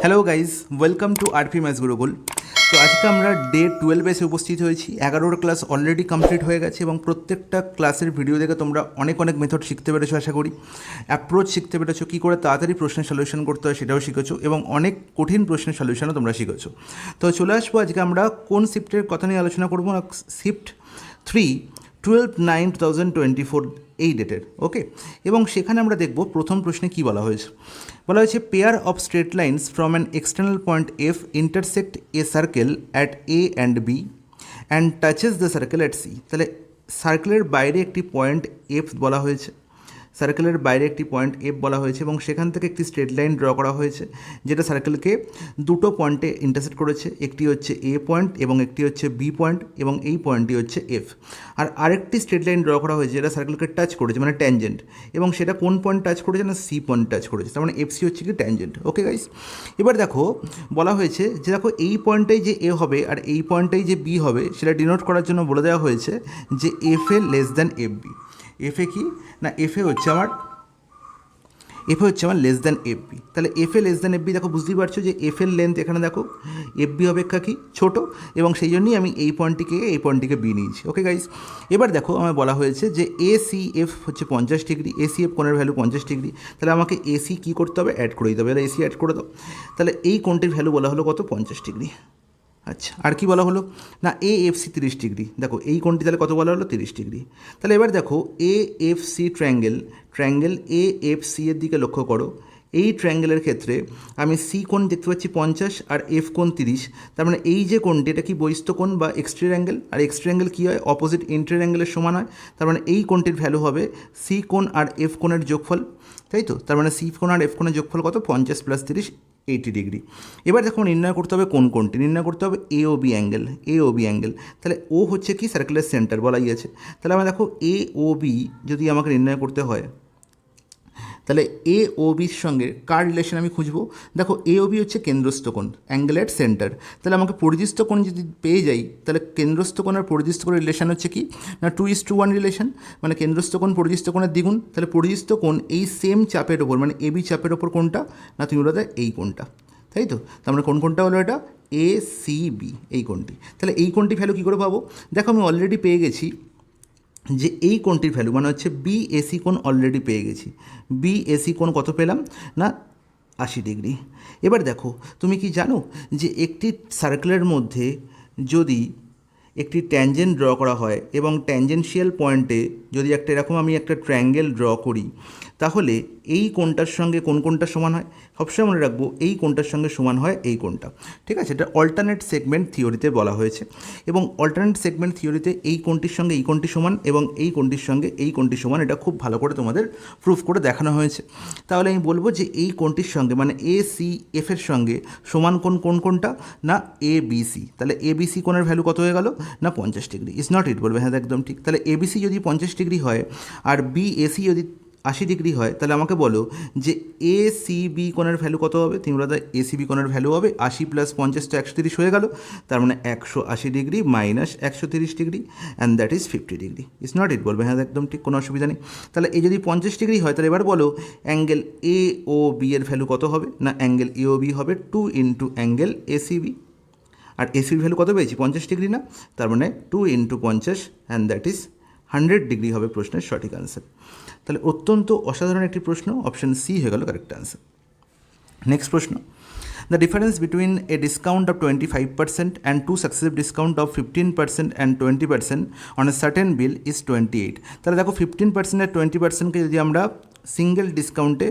Hello guys, welcome to RP maths Gurukul. তো আজকে আমরা ডে 12 এসে উপস্থিত হয়েছি। 11র ক্লাস অলরেডি কমপ্লিট হয়ে গেছে এবং প্রত্যেকটা ক্লাসের ভিডিও দেখে তোমরা অনেক মেথড শিখতে পেরেছো, আশা করি অ্যাপ্রোচ শিখতে পেরেছো, কী করে তাড়াতাড়ি প্রশ্নের সলিউশন করতে হয় সেটাও শিখেছো এবং অনেক কঠিন প্রশ্নের সলিউশনও তোমরা শিখেছো। তো চলে আসবো আজকে আমরা কোন শিফটের কথা নিয়ে আলোচনা করবো না, শিফট 3 12/9/2024 এই ডেটের। ওকে, এবং সেখানে আমরা দেখব প্রথম প্রশ্নে কী বলা হয়েছে। বলা হয়েছে pair of straight lines from an external point F intersect a circle at A and B and touches the circle at C. তাহলে সার্কেলের বাইরে একটি পয়েন্ট এফ বলা হয়েছে, সার্কেলের বাইরে একটি পয়েন্ট এফ বলা হয়েছে এবং সেখান থেকে একটি স্ট্রেট লাইন ড্র করা হয়েছে যেটা সার্কেলকে দুটো পয়েন্টে ইন্টারসেক্ট করেছে। একটি হচ্ছে এ পয়েন্ট এবং একটি হচ্ছে বি পয়েন্ট এবং এই পয়েন্টটি হচ্ছে এফ। আর আরেকটি স্ট্রেট লাইন ড্র করা হয়েছে যেটা সার্কেলকে টাচ করেছে, মানে ট্যানজেন্ট, এবং সেটা কোন পয়েন্ট টাচ করেছে না সি পয়েন্ট টাচ করেছে, তার মানে এফ সি হচ্ছে কি ট্যানজেন্ট। ওকে গাইস, এবার দেখো বলা হয়েছে যে দেখো এই পয়েন্টটাই যে এ হবে আর এই পয়েন্টটাই যে বি হবে সেটা ডিনোট করার জন্য বলে দেওয়া হয়েছে যে F A less than F B. এফে কি না, এফে হচ্ছে আমার লেস দ্যান এফ বি। তাহলে F A less than F B, দেখো বুঝতেই পারছো যে এফ এর লেন্থ এখানে দেখো এফ বি অপেক্ষা কি ছোটো, এবং সেই জন্যই আমি এই পয়েন্টটিকে বি নিয়েছি। ওকে গাইস, এবার দেখো আমার বলা হয়েছে যে এ সি এফ হচ্ছে 50 ডিগ্রি, এ সি এফ কোণের ভ্যালু 50 ডিগ্রি। তাহলে আমাকে এসি কী করতে হবে, অ্যাড করে দিতে হবে। তাহলে এসি অ্যাড করে দাও। তাহলে এই কোণটির ভ্যালু বলা হলো কত, 50 ডিগ্রি। আচ্ছা, আর কি বলা হলো না এ এফ সি 30 ডিগ্রি। দেখো এই কোণটি তাহলে কত বলা হলো, 30 ডিগ্রি। তাহলে এবার দেখো A F C triangle A F C এর দিকে লক্ষ্য করো। এই ট্রায়াঙ্গেলের ক্ষেত্রে আমি সি কোণ দেখতে পাচ্ছি 50 আর এফ কোণ 30। তার মানে এই যে কোণটি এটা কি বহিস্থ কোণ বা এক্সট্রির অ্যাঙ্গেল, আর এক্সট্রির অ্যাঙ্গেল কী হয়, অপোজিট ইন্টারিয়র অ্যাঙ্গেলের সমান হয়। তার মানে এই কোণটির ভ্যালু হবে সি কোণ আর এফ কোণের যোগফল, তাই তো। তার মানে সি কোণ আর এফ কোণের যোগফল কত, 50 + 30 80 ডিগ্রি। এবার দেখো নির্ণয় করতে হবে কোনটি, নির্ণয় করতে হবে এ ও বি অ্যাঙ্গেল। তাহলে ও হচ্ছে কি সার্কেলের সেন্টার বলাই আছে। তাহলে আমরা দেখো এ ও বি যদি আমাকে নির্ণয় করতে হয়, তাহলে এ ও বির সঙ্গে কার রিলেশন আমি খুঁজবো। দেখো এ ও বি হচ্ছে কেন্দ্রস্থ কোণ, অ্যাঙ্গেল অ্যাট সেন্টার। তাহলে আমাকে পরিধিস্থ কোণ যদি পেয়ে যাই, তাহলে কেন্দ্রস্থ কোণ আর পরিধিস্থ কোণের রিলেশন হচ্ছে কি না 2:1 রিলেশন, মানে কেন্দ্রস্থ কোণ পরিধিস্থ কোণের দ্বিগুণ। তাহলে পরিধিস্থ কোণ এই সেম চাপের ওপর, মানে এ বি চাপের ওপর কোনটা না, তুমি বলে দেয় এই কোণটা, তাই তো। তার মানে কোন কোণটা হলো এটা, এ সি বি, এই কোণটি। তাহলে এই কোণটি ভ্যালু কী করে পাবো, দেখো আমি অলরেডি পেয়ে গেছি যে এই কোণটির ভ্যালু মানে হচ্ছে বি এসি কোণ অলরেডি পেয়ে গেছি। বি এসি কোণ কত পেলাম না 80 ডিগ্রি। এবার দেখো তুমি কি জানো যে একটি সার্কেলের মধ্যে যদি একটি ট্যানজেন্ট ড্র করা হয় এবং ট্যানজেনশিয়াল পয়েন্টে যদি একটা এরকম আমি একটা ট্রায়াঙ্গেল ড্র করি, তাহলে এই কোণটার সঙ্গে কোন কোণটা সমান হয়, সবসময় মনে রাখবো এই কোণটার সঙ্গে সমান হয় এই কোণটা, ঠিক আছে। এটা অল্টারনেট সেগমেন্ট থিওরিতে বলা হয়েছে এবং অল্টারনেট সেগমেন্ট থিওরিতে এই কোণটির সঙ্গে এই কোণটি সমান এবং এই কোণটির সঙ্গে এই কোণটি সমান, এটা খুব ভালো করে তোমাদের প্রুফ করে দেখানো হয়েছে। তাহলে আমি বলবো যে এই কোণটির সঙ্গে মানে এ সি এফ এর সঙ্গে সমান কোণটা না এ বি সি। তাহলে এ বি সি কোণের ভ্যালু কত হয়ে গেল না 50 ডিগ্রি। ইজ নট ইট বলবে, হ্যাঁ একদম ঠিক। তাহলে এ বি সি যদি 50 ডিগ্রি হয় আর বি এসি যদি 80 ডিগ্রি হয়, তাহলে আমাকে বলো যে এ সি বি কোণের ভ্যালু কত হবে, তুমি বলো এ সি বি কোণের ভ্যালু হবে 80 + 50 তো 130 হয়ে গেল। তার মানে 180 degree minus 130 degree and that is 50 degree. Is not it বলবে, হ্যাঁ একদম ঠিক, কোনো অসুবিধা নেই। তাহলে এই যদি 50 ডিগ্রি হয়, তাহলে এবার বলো অ্যাঙ্গেল এ ও বি এর ভ্যালু কত হবে না, অ্যাঙ্গেল এ ও বি হবে 2 × অ্যাঙ্গেল এ সি বি। আর এসির ভ্যালু কত পেয়েছি 50 ডিগ্রি না, তার মানে 2 × 50 অ্যান্ড দ্যাট ইজ 100 ডিগ্রি হবে প্রশ্নের সঠিক আনসার। তাহলে অত্যন্ত অসাধারণ একটি প্রশ্ন, অপশন সি হয়ে গেল কারেক্ট আনসার। নেক্সট প্রশ্ন, the difference between a discount of 25% and two successive discount of 15% and 20% on a certain bill is 28। তাহলে দেখো 15% আর 20%কে যদি আমরা সিঙ্গেল ডিসকাউন্টে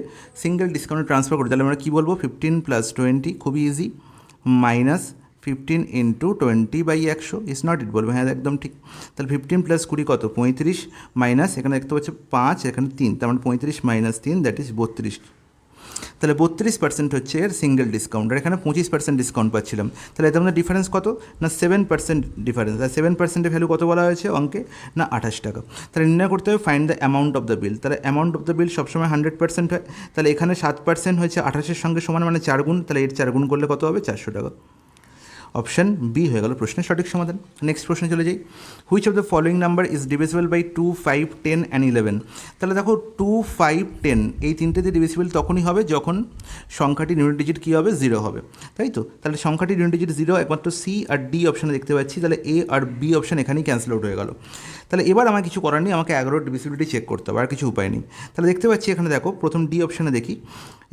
ট্রান্সফার করি, তাহলে আমরা কী বলবো, 15 + 20 খুবই easy, minus 15 × 20/100 is not it বলবে, হ্যাঁ একদম ঠিক। তাহলে 15 + 20 কত 35, মাইনাস এখানে দেখতে পাচ্ছি 5, এখানে 3, তার মানে 35 - 3 দ্যাট ইজ 32। তাহলে 32% হচ্ছে এর সিঙ্গেল ডিসকাউন্ট, আর এখানে 25% ডিসকাউন্ট পাচ্ছিলাম। তাহলে এদের মধ্যে ডিফারেন্স কত না 7% ডিফারেন্স। আর 7%-এর ভ্যালু কত বলা হয়েছে অঙ্কে না 28 টাকা। তাহলে নির্ণয় করতে হবে find the amount of the বিল। তাহলে অ্যামাউন্ট অফ দ্য বিল সবসময় 100% হয়। তাহলে এখানে 7% হয়েছে 28-এর সঙ্গে সমান, মানে 4 গুণ। তাহলে এর 4 গুণ করলে কত হবে 400 টাকা। অপশান বি হয়ে গেল প্রশ্নের সঠিক সমাধান। নেক্সট প্রশ্নে চলে যাই। Which of the following number is divisible by 2, 5, 10 and 11? তাহলে দেখো 2, 5, 10 এই তিনটে দিয়ে ডিভিজিবল তখনই হবে যখন সংখ্যাটির ইউনিট ডিজিট কী হবে, 0 হবে, তাই তো? তাহলে সংখ্যাটির ইউনিট ডিজিট 0 একমাত্র সি আর ডি অপশানে দেখতে পাচ্ছি, তাহলে এ আর বি অপশান এখানেই ক্যান্সেল আউট হয়ে গেল। তাহলে এবার আমার কিছু করার নেই, আমাকে 11 ডিভিজিবিলিটি চেক করতে হবে, আর কিছু উপায় নেই। তাহলে দেখতে পাচ্ছি এখানে দেখো প্রথম ডি অপশানে দেখি,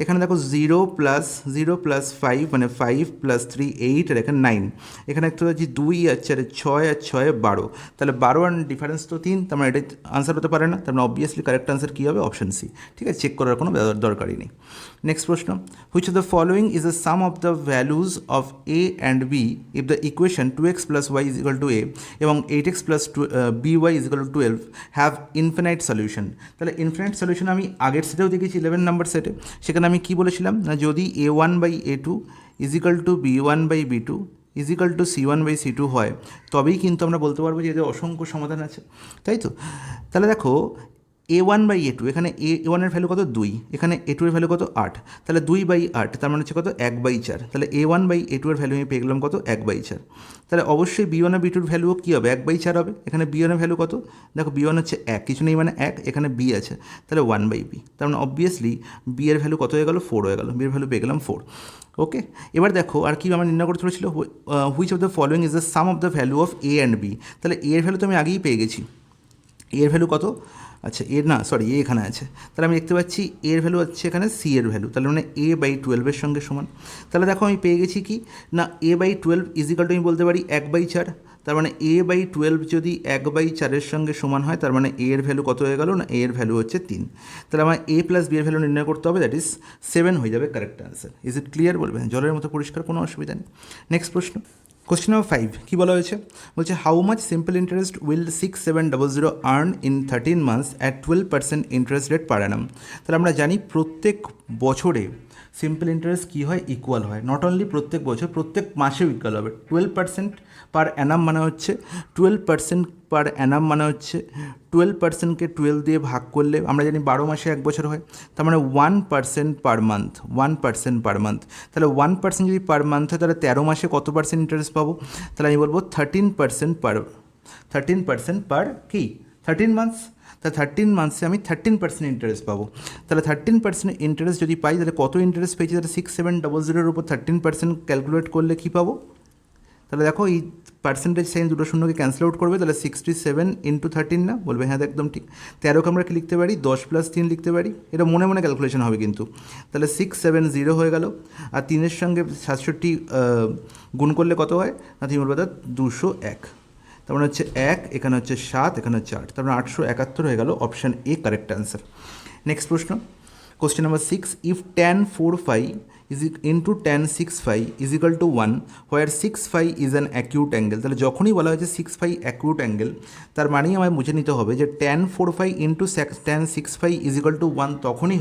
এখানে দেখো 0 + 5 মানে 5 + 3 8 আর এখানে 9, এখানে দেখতে পাচ্ছি 2 আর 4 6 আর 6 12, তাহলে 12 আর ডিফারেন্স তো 3, তার মানে এটা আনসার হতে পারে না, তার মানে অবভিয়াসলি কারেক্ট আনসার কী হবে, অপশান সি। ঠিক আছে, চেক করার কোনো দরকারই নেই। নেক্সট প্রশ্ন, which of the following is the sum of the values of A and B if the equation 2x + y = a এবং 8x + by = 12 have infinite solution? তাহলে ইনফিনাইট সলিউশন আমি আগের সেটেও দেখেছি 11 নম্বর সেটে, সেখানে আমি কী বলেছিলাম না, যদি a1/a2 = b1/b2 = c1/c2 হয় তবেই কিন্তু আমরা বলতে পারবো যে এদের অসংখ্য সমাধান আছে, তাই তো? তাহলে দেখো a1/a2, এখানে a1 এর ভ্যালু কত 2, এখানে a2 এর ভ্যালু কত 8, তাহলে 2/8 তার মানে হচ্ছে কত 1/4, তাহলে a1/a2 এর ভ্যালু আমি পেয়ে গেলাম কত 1/4। তাহলে অবশ্যই b1 আর b2 এর ভ্যালুও কী হবে 1/4 হবে। এখানে b1 এর ভ্যালু কত, দেখো b1 হচ্ছে 1, কিছু নেই মানে 1, এখানে b আছে, তাহলে 1/b, তার মানে অবভিয়াসলি b এর ভ্যালু কত হয়ে গেল 4 হয়ে গেল, b এর ভ্যালু পেয়ে গেলাম 4। ওকে, এবার দেখো আর কি আমার নির্ণয় করতে হয়েছিল, which of the following is the sum of the value of A and B? তাহলে এ এর ভ্যালু তো আমি আগেই পেয়ে গেছি, এর ভ্যালু কত, আচ্ছা এর না সরি এ এখানে আছে, তাহলে আমি দেখতে পাচ্ছি এর ভ্যালু হচ্ছে এখানে সি এর ভ্যালু, তাহলে মানে a/12 সঙ্গে সমান। তাহলে দেখো আমি পেয়ে গেছি কি না a/12 = আমি বলতে পারি 1/4, তার মানে a/12 যদি 1/4 সঙ্গে সমান হয় তার মানে a এর ভ্যালু কত হয়ে গেল না, a এর ভ্যালু হচ্ছে 3, তাহলে আমার a + b এর ভ্যালু নির্ণয় করতে হবে, দ্যাট ইজ 7 হয়ে যাবে correct answer. Is it clear? বলবেন জলের মতো পরিষ্কার, কোনো অসুবিধা নেই। নেক্সট প্রশ্ন, কোশ্চেন নাম্বার 5 কী বলা হয়েছে, বলছে how much simple interest will 6700 earn in 13 months at 12% interest rate পার অ্যানাম? তাহলে আমরা জানি প্রত্যেক বছরে সিম্পল ইন্টারেস্ট কী হয়, ইকুয়াল হয়, নট অনলি প্রত্যেক বছর, প্রত্যেক মাসেও ইকুয়াল হবে। 12% পার অ্যানাম মানে হচ্ছে 12% পার অ্যানাম মানে হচ্ছে 12%কে 12 দিয়ে ভাগ করলে আমরা জানি 12 মাসে 1 বছর হয়, তার মানে 1% পার মান্থ, 1% পার মান্থ। তাহলে 1% যদি পার মান্থ হয় তাহলে 13 মাসে কত পার্সেন্ট ইন্টারেস্ট পাবো, তাহলে আমি বলবো 13% পার কি 13 মান্থস, তা 13 মান্থসে আমি 13% ইন্টারেস্ট পাবো। তাহলে 13% ইন্টারেস্ট যদি পাই তাহলে কত ইন্টারেস্ট পেয়েছি, তাহলে 6700 উপর 13% ক্যালকুলেট করলে কী পাবো, তাহলে দেখো এই পার্সেন্টেজ সাইন দুটো শূন্যকে ক্যান্সেল আউট করবে, তাহলে 67 × 13 না, বলবে হ্যাঁ একদম ঠিক। 13কে আমরা কি লিখতে পারি 10 + 3 লিখতে পারি, এটা মনে মনে ক্যালকুলেশন হবে কিন্তু, তাহলে 670 হয়ে গেল, আর 3-এর সঙ্গে 67 গুণ করলে কত হয় না, তুমি বলবে 201, তার মানে হচ্ছে 1, এখানে হচ্ছে 7, এখানে হচ্ছে 8, তার মানে 871 হয়ে গেল, option A correct answer. Next প্রশ্ন, question number 6, if tan 4phi into tan 6phi is equal to 1 where 6phi is an acute angle, তাহলে যখনই বলা হয়েছে 6phi acute angle তার মানেই আমায় বুঝে নিতে হবে যে tan 4phi into tan 6phi is equal to 1 তখনই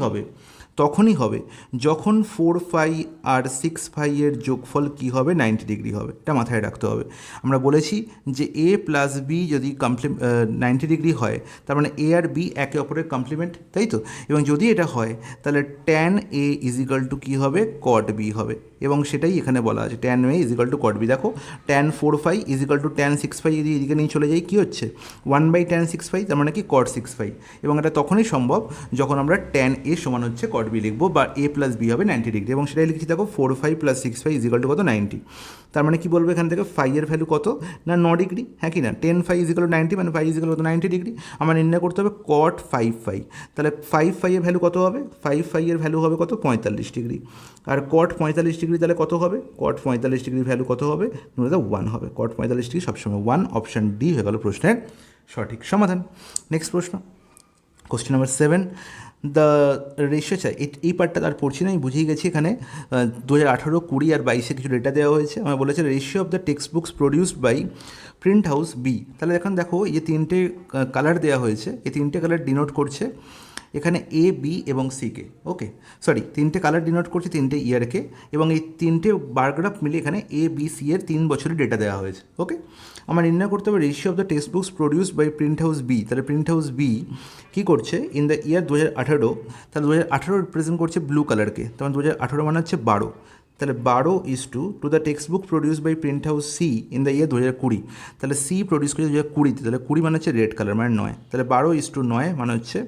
হবে যখন 4phi আর 6phi এর যোগফল কী হবে 90 ডিগ্রি হবে, এটা মাথায় রাখতে হবে। আমরা বলেছি যে a + b যদি 90 ডিগ্রি হয় তার মানে a আর b একে অপরের কমপ্লিমেন্ট, তাই তো? এবং যদি এটা হয় তাহলে tan a = কী হবে cot b হবে, এবং সেটাই এখানে বলা আছে tan a = cot b। দেখো tan 4phi = tan 6phi যদি এদিকে নিয়ে চলে যাই কী হচ্ছে 1/tan 6phi, তার মানে কি cot 6phi, এবং এটা তখনই সম্ভব যখন আমরা tan a সমান হচ্ছে cot b লিখবো, বা a + b হবে 90 ডিগ্রি, এবং সেটাই লিখছি দেখো 4phi + 6phi = কত 90, তার মানে কি বলবো এখান থেকে phi এর ভ্যালু কত না 9 ডিগ্রি, হ্যাঁ কি না, 10phi = 90 মানে phi = 90 ডিগ্রি, আমার নির্ণয় করতে হবে cot 5phi, তাহলে 5phi এর ভ্যালু কত হবে, 5phi এর ভ্যালু হবে কত 45 ডিগ্রি, আর cot 45 ডিগ্রি তাহলে কত হবে, cot 45 ডিগ্রির ভ্যালু কত হবে, 1 হবে, cot 45 ডিগ্রি সবসময় 1, অপশান ডি হয়ে গেল প্রশ্নের সঠিক সমাধান। নেক্সট প্রশ্ন, কোশ্চেন নাম্বার 7, দ্য রেশিও চাই, এই পার্টটা আর পড়ছি না, আমি বুঝেই গেছি। এখানে 2018, 20 আর 22 কিছু ডেটা দেওয়া হয়েছে, আমার বলেছে ratio of the textbooks produced by print house B. তাহলে এখন দেখো এই তিনটে কালার দেওয়া হয়েছে, এই তিনটে কালার ডিনোট করছে এখানে এ, বি এবং সিকে, ওকে সরি তিনটে কালার ডিনোট করছে তিনটে ইয়ারকে, এবং এই তিনটে বারগ্রাফ মিলে এখানে এ, বি, সি এর 3 বছরের ডেটা দেওয়া হয়েছে। ওকে, আমার নির্ণয় করতে হবে ratio of the textbooks produced by print house B. তাহলে প্রিন্ট হাউস বি কী করছে ইন দ্য ইয়ার 2018, তাহলে 2018 রিপ্রেজেন্ট করছে ব্লু কালারকে, তখন 2018 মানে হচ্ছে 12, তাহলে 12:2 to the textbook produce by print house C in the year 2020, তাহলে সি প্রডিউস করেছে 2020, তাহলে 20 মানে হচ্ছে রেড কালার মানে 9, তাহলে 12:9 মানে হচ্ছে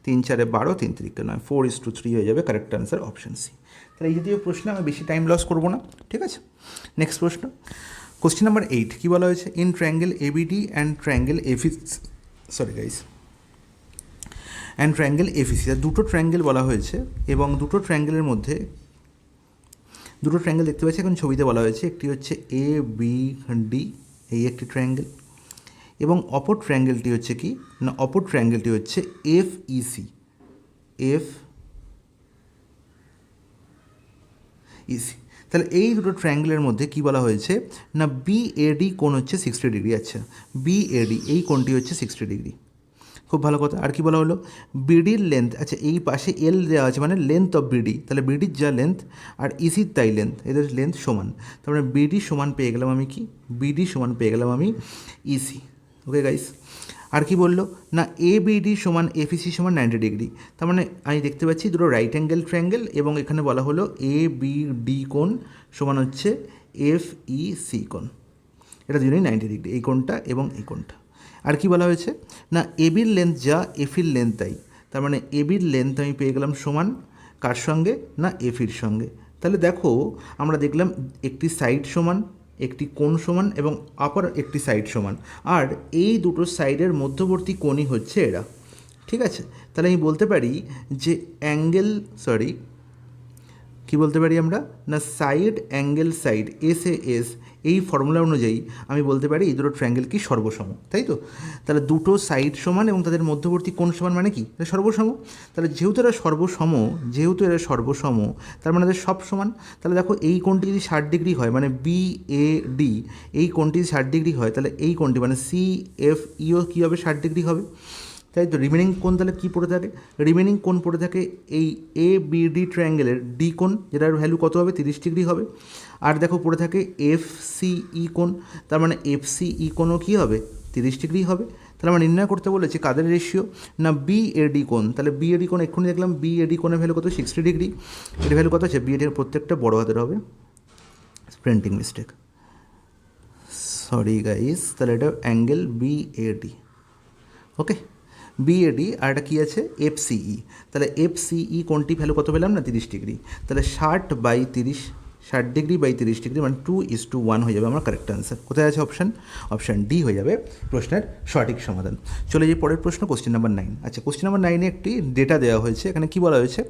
3 4 12 3 3 9, 4:3 হয়ে যাবে কারেক্ট আনসার অপশন সি। তাহলে এই জাতীয় প্রশ্নে আমি বেশি টাইম লস করবো না, ঠিক আছে। নেক্সট প্রশ্ন, কোশ্চেন নাম্বার 8, কী বলা হয়েছে? In triangle ABD and triangle and triangle এফিসি, দুটো ট্রায়াঙ্গেল বলা হয়েছে এবং দুটো ট্রায়াঙ্গেলের মধ্যে দুটো ট্রায়াঙ্গেল দেখতে পাচ্ছি এখন ছবিতে বলা হয়েছে, একটি হচ্ছে এ বি ডি, এই একটি ট্রায়াঙ্গেল, এবং অপর ট্রায়াঙ্গেলটি হচ্ছে কি না, অপর ট্রায়াঙ্গেলটি হচ্ছে এফ ইসি, তাহলে এই দুটো ট্রায়াঙ্গেলের মধ্যে কী বলা হয়েছে না, বিএডি কোণ হচ্ছে 60 ডিগ্রি। আচ্ছা, বিএডি এই কোণটি হচ্ছে 60 ডিগ্রি, খুব ভালো কথা। আর কি বলা হলো, বিডির লেন্থ, আচ্ছা এই পাশে এল দেওয়া আছে মানে লেন্থ অফ বিডি, তাহলে বিডির যা লেন্থ আর ইসির তাই লেন্থ, এদের লেন্থ সমান, তার মানে বিডি সমান পেয়ে গেলাম আমি কি, বিডি সমান পেয়ে গেলাম আমি ইসি। ওকে গাইস, আর কি বললো না, এ বিডি সমান এফইসি সমান 90 ডিগ্রি, তার মানে আমি দেখতে পাচ্ছি দুটো রাইট অ্যাঙ্গেল ট্রায়াঙ্গেল এবং এখানে বলা হলো এ বি ডি কোণ সমান হচ্ছে এফ ই সি কোণ, এটা দুজনেই 90 ডিগ্রি, এই কোণটা এবং এই কোণটা। আর কি বলা হয়েছে না, এবির লেন্থ যা এফির লেন্থ তাই, তার মানে এবির লেন্থ আমি পেয়ে গেলাম সমান কার সঙ্গে না, এফির সঙ্গে। তাহলে দেখো আমরা দেখলাম একটি সাইড সমান, একটি কোণ সমান এবং অপর একটি সাইড সমান, আর এই দুটো সাইডের মধ্যবর্তী কোণই হচ্ছে এরা, ঠিক আছে। তাহলে আমি বলতে পারি যে অ্যাঙ্গেল, কি বলতে পারি আমরা না, side angle side S A S, এই ফর্মুলা অনুযায়ী আমি বলতে পারি এই দুটো ট্রায়াঙ্গেল কি সর্বসম, তাই তো। তাহলে দুটো সাইড সমান এবং তাদের মধ্যবর্তী কোণ সমান মানে কি, সর্বসম। তাহলে যেহেতু এরা সর্বসম, তার মানে এদের সব সমান। তাহলে দেখো এই কোণটি যদি 60 ডিগ্রি হয় মানে বি এ ডি, এই কোণটি যদি 60 ডিগ্রি হয় তাহলে এই কোণটি মানে সি এফ ইও কী হবে, 60 ডিগ্রি হবে, তাই তো। রিমেনিং কোণ তাহলে কী পড়ে থাকে, রিমেনিং কোণ পড়ে থাকে এই এ বি ডি ট্রায়াঙ্গেলের ডি কোণ, যেটার ভ্যালু কত হবে, 30 ডিগ্রি হবে। আর দেখো পড়ে থাকে এফ সি ই কোণ, তার মানে এফ সি ই কোণও কী হবে, 30 ডিগ্রি হবে। তাহলে আমরা নির্ণয় করতে বলেছি কাদের রেশিও না, বি এডি কোণ, তাহলে বি এডি কোণ এক্ষুনি দেখলাম বি এডি কোণের ভ্যালু কত, 60 ডিগ্রি, এর ভ্যালু কত আছে, বি এডির প্রত্যেকটা বড় হাতের হবে, প্রিন্টিং মিস্টেক, সরি গাইস। তাহলে এটা অ্যাঙ্গেল বি এডি, ওকে, বিএডি, আর এটা কী আছে এফসিই, তাহলে এফসিই কোণটি ভ্যালু কত পেলাম না, 30 ডিগ্রি, তাহলে 60 ডিগ্রি বাই 30 ডিগ্রি মানে 2:1 হয়ে যাবে আমার কারেক্ট আনসার। কোথায় আছে অপশান ডি হয়ে যাবে প্রশ্নের সঠিক সমাধান। চলে যাই পরের প্রশ্ন, কোশ্চেন নাম্বার 9। আচ্ছা, কোশ্চেন নাম্বার 9-এ একটি ডেটা দেওয়া হয়েছে, এখানে কী বলা হয়েছে,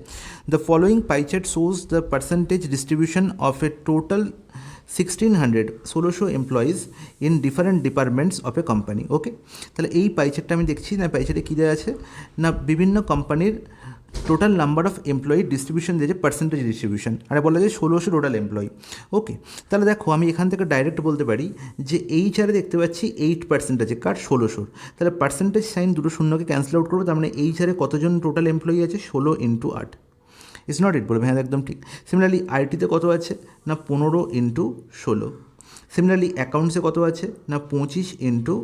the following pie chart shows the percentage distribution of a total 1600 employees in different departments of a company. Okay, তাহলে এই পাইচারটা আমি দেখছি না, পাইচারে কী দেওয়া আছে না, বিভিন্ন কোম্পানির total number of employee distribution দিয়েছে, পার্সেন্টেজ ডিস্ট্রিবিউশন, আর বলা যায় 1600 টোটাল এমপ্লয়ি। ওকে, তাহলে দেখো আমি এখান থেকে ডাইরেক্ট বলতে পারি যে এই চারে দেখতে পাচ্ছি 8% আছে, কার 1600, তাহলে পার্সেন্টেজ সাইন দুটো শূন্যকে ক্যান্সেল আউট করবো, তার মানে এই চারে কতজন টোটাল এমপ্লয়ি আছে, 16 × 8, ইটস নট ইট বলবে, হ্যাঁ একদম ঠিক। সিমিলারলি আইটিতে কত আছে না, 15 × 16। সিমিলারলি অ্যাকাউন্টসে কত আছে না, 25 ×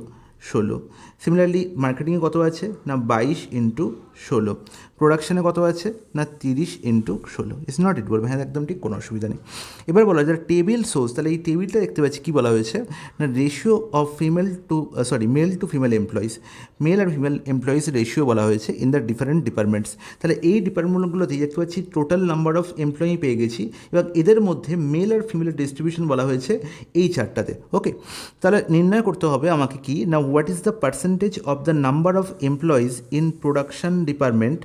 16। সিমিলারলি মার্কেটিংয়ে কত আছে না, 22 × 16। প্রোডাকশানে কত আছে না, 30 × 16। ইটস নট ইট বলবে, হ্যাঁ একদম ঠিক, কোনো অসুবিধা নেই। এবার বলা যায় টেবিল সোর্স, তাহলে এই টেবিলটা দেখতে পাচ্ছি কী বলা হয়েছে না, ratio of male to female employees, male আর ফিমেল এমপ্লয়িজ রেশিও বলা হয়েছে ইন দ্য ডিফারেন্ট ডিপার্টমেন্টস। তাহলে এই ডিপার্টমেন্টগুলোতে দেখতে পাচ্ছি টোটাল নাম্বার অফ এমপ্লয়ি পেয়ে গেছি এবং এদের মধ্যে মেল আর ফিমেলের ডিস্ট্রিবিউশন বলা হয়েছে এই চারটাতে। ওকে, তাহলে নির্ণয় করতে হবে আমাকে কি না, what is the percentage of the number of employees in production department.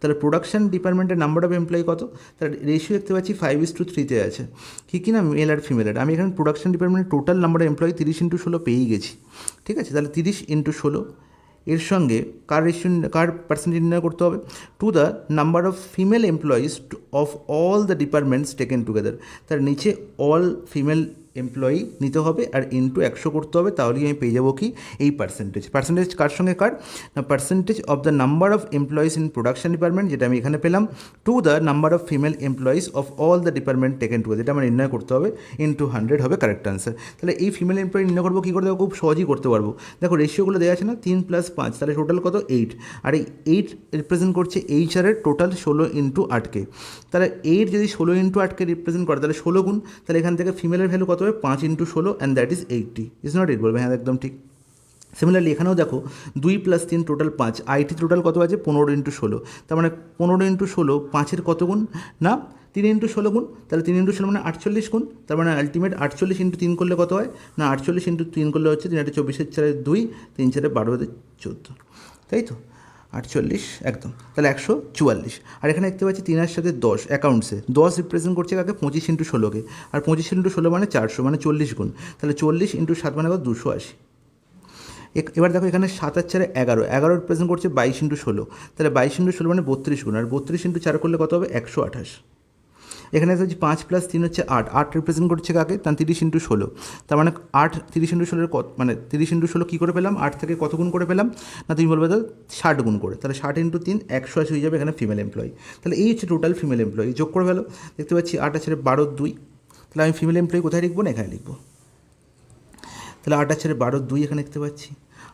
তাহলে প্রোডাকশন ডিপার্টমেন্টের নাম্বার অফ এমপ্লয়ি কত, তাহলে রেশিও দেখতে পাচ্ছি 5:3 আছে, কি না মেল আর ফিমেলের। আমি এখানে প্রোডাকশন ডিপার্টমেন্টের টোটাল নাম্বার অফ এমপ্লয়ি 30 × 16 পেয়েই গেছি, ঠিক আছে। তাহলে 30 × 16 এর সঙ্গে কার পার্সেন্টেজ নির্ণয় করতে হবে, to the number of female employees of all the departments taken together. তার নিচে অল ফিমেল এমপ্লয়ি নিতে হবে আর ইন্টু 100 করতে হবে, তাহলেই আমি পেয়ে যাবো কি এই পার্সেন্টেজ কার সঙ্গে কার না percentage of the number of employees in production department, যেটা আমি এখানে পেলাম, to the number of female employees of all the department taken to, যেটা আমার নির্ণয় করতে হবে, ইন্টু 100 হবে কারেক্ট আনসার। তাহলে এই ফিমেল এমপ্লয়ি নির্ণয় করবো কী করে, দেখো খুব সহজেই করতে পারবো। দেখো রেশিওগুলো দেওয়া আছে না, 3 + 5, তাহলে টোটাল কত 8, আর এই 8 রিপ্রেজেন্ট করছে এইচআরের টোটাল 16 × 8কে। তাহলে 8 যদি 16 × 8কে রিপ্রেজেন্ট করে তাহলে 16 গুণ, তাহলে এখান থেকে ফিমেলের ভ্যালু কত হবে 5 × 16 and that is 80, is not it, বলবে হ্যাঁ একদম ঠিক। সিমিলারলি এখানেও দেখো 2 + 3 টোটাল 5, আইটি টোটাল কত আছে 15 × 16, তার মানে 15 × 16 5-এর কত গুণ না 3 × 16 গুণ, তাহলে 3 × 16 মানে 48 গুণ, তার মানে আলটিমেট 48 × 3 করলে কত হয় না 48 × 3 করলে হচ্ছে 3 × 24 = 2, 3 × 12 = 14, তাই তো 48 একদম, তাহলে 144। আর এখানে দেখতে পাচ্ছি 3 এর সাথে 10 অ্যাকাউন্টসে 10 রিপ্রেজেন্ট করছে কাকে 25 × 16কে, আর 25 × 16 মানে 400, মানে 40 গুণ, তাহলে 40 × 7 মানে কত 280। এবার দেখো এখানে 7 আর 4 11, 11 রিপ্রেজেন্ট করছে 22 × 16, তাহলে 22 × 16 মানে 32 গুণ, আর 32 × 4 করলে কত হবে 128। এখানে হচ্ছে 5 + 3 হচ্ছে 8, 8 রিপ্রেজেন্ট করছে কাকে তার 30 × 16, তার মানে 8 30 × 16 কত মানে 30 × 16 কী করে পেলাম 8 থেকে কত গুণ করে পেলাম না তুমি বলবে তো 60 গুণ করে, তাহলে 60 × 3 180 হয়ে যাবে এখানে ফিমেল এমপ্লয়ি। তাহলে এই হচ্ছে টোটাল ফিমেল এমপ্লয়ি, যোগ করে ফেলো, দেখতে পাচ্ছি 8 আছে 12 2, তাহলে আমি ফিমেল এমপ্লয়ি কোথায় লিখবো না এখানে লিখবো, তাহলে 8 আছে 12 2 এখানে দেখতে পাচ্ছি।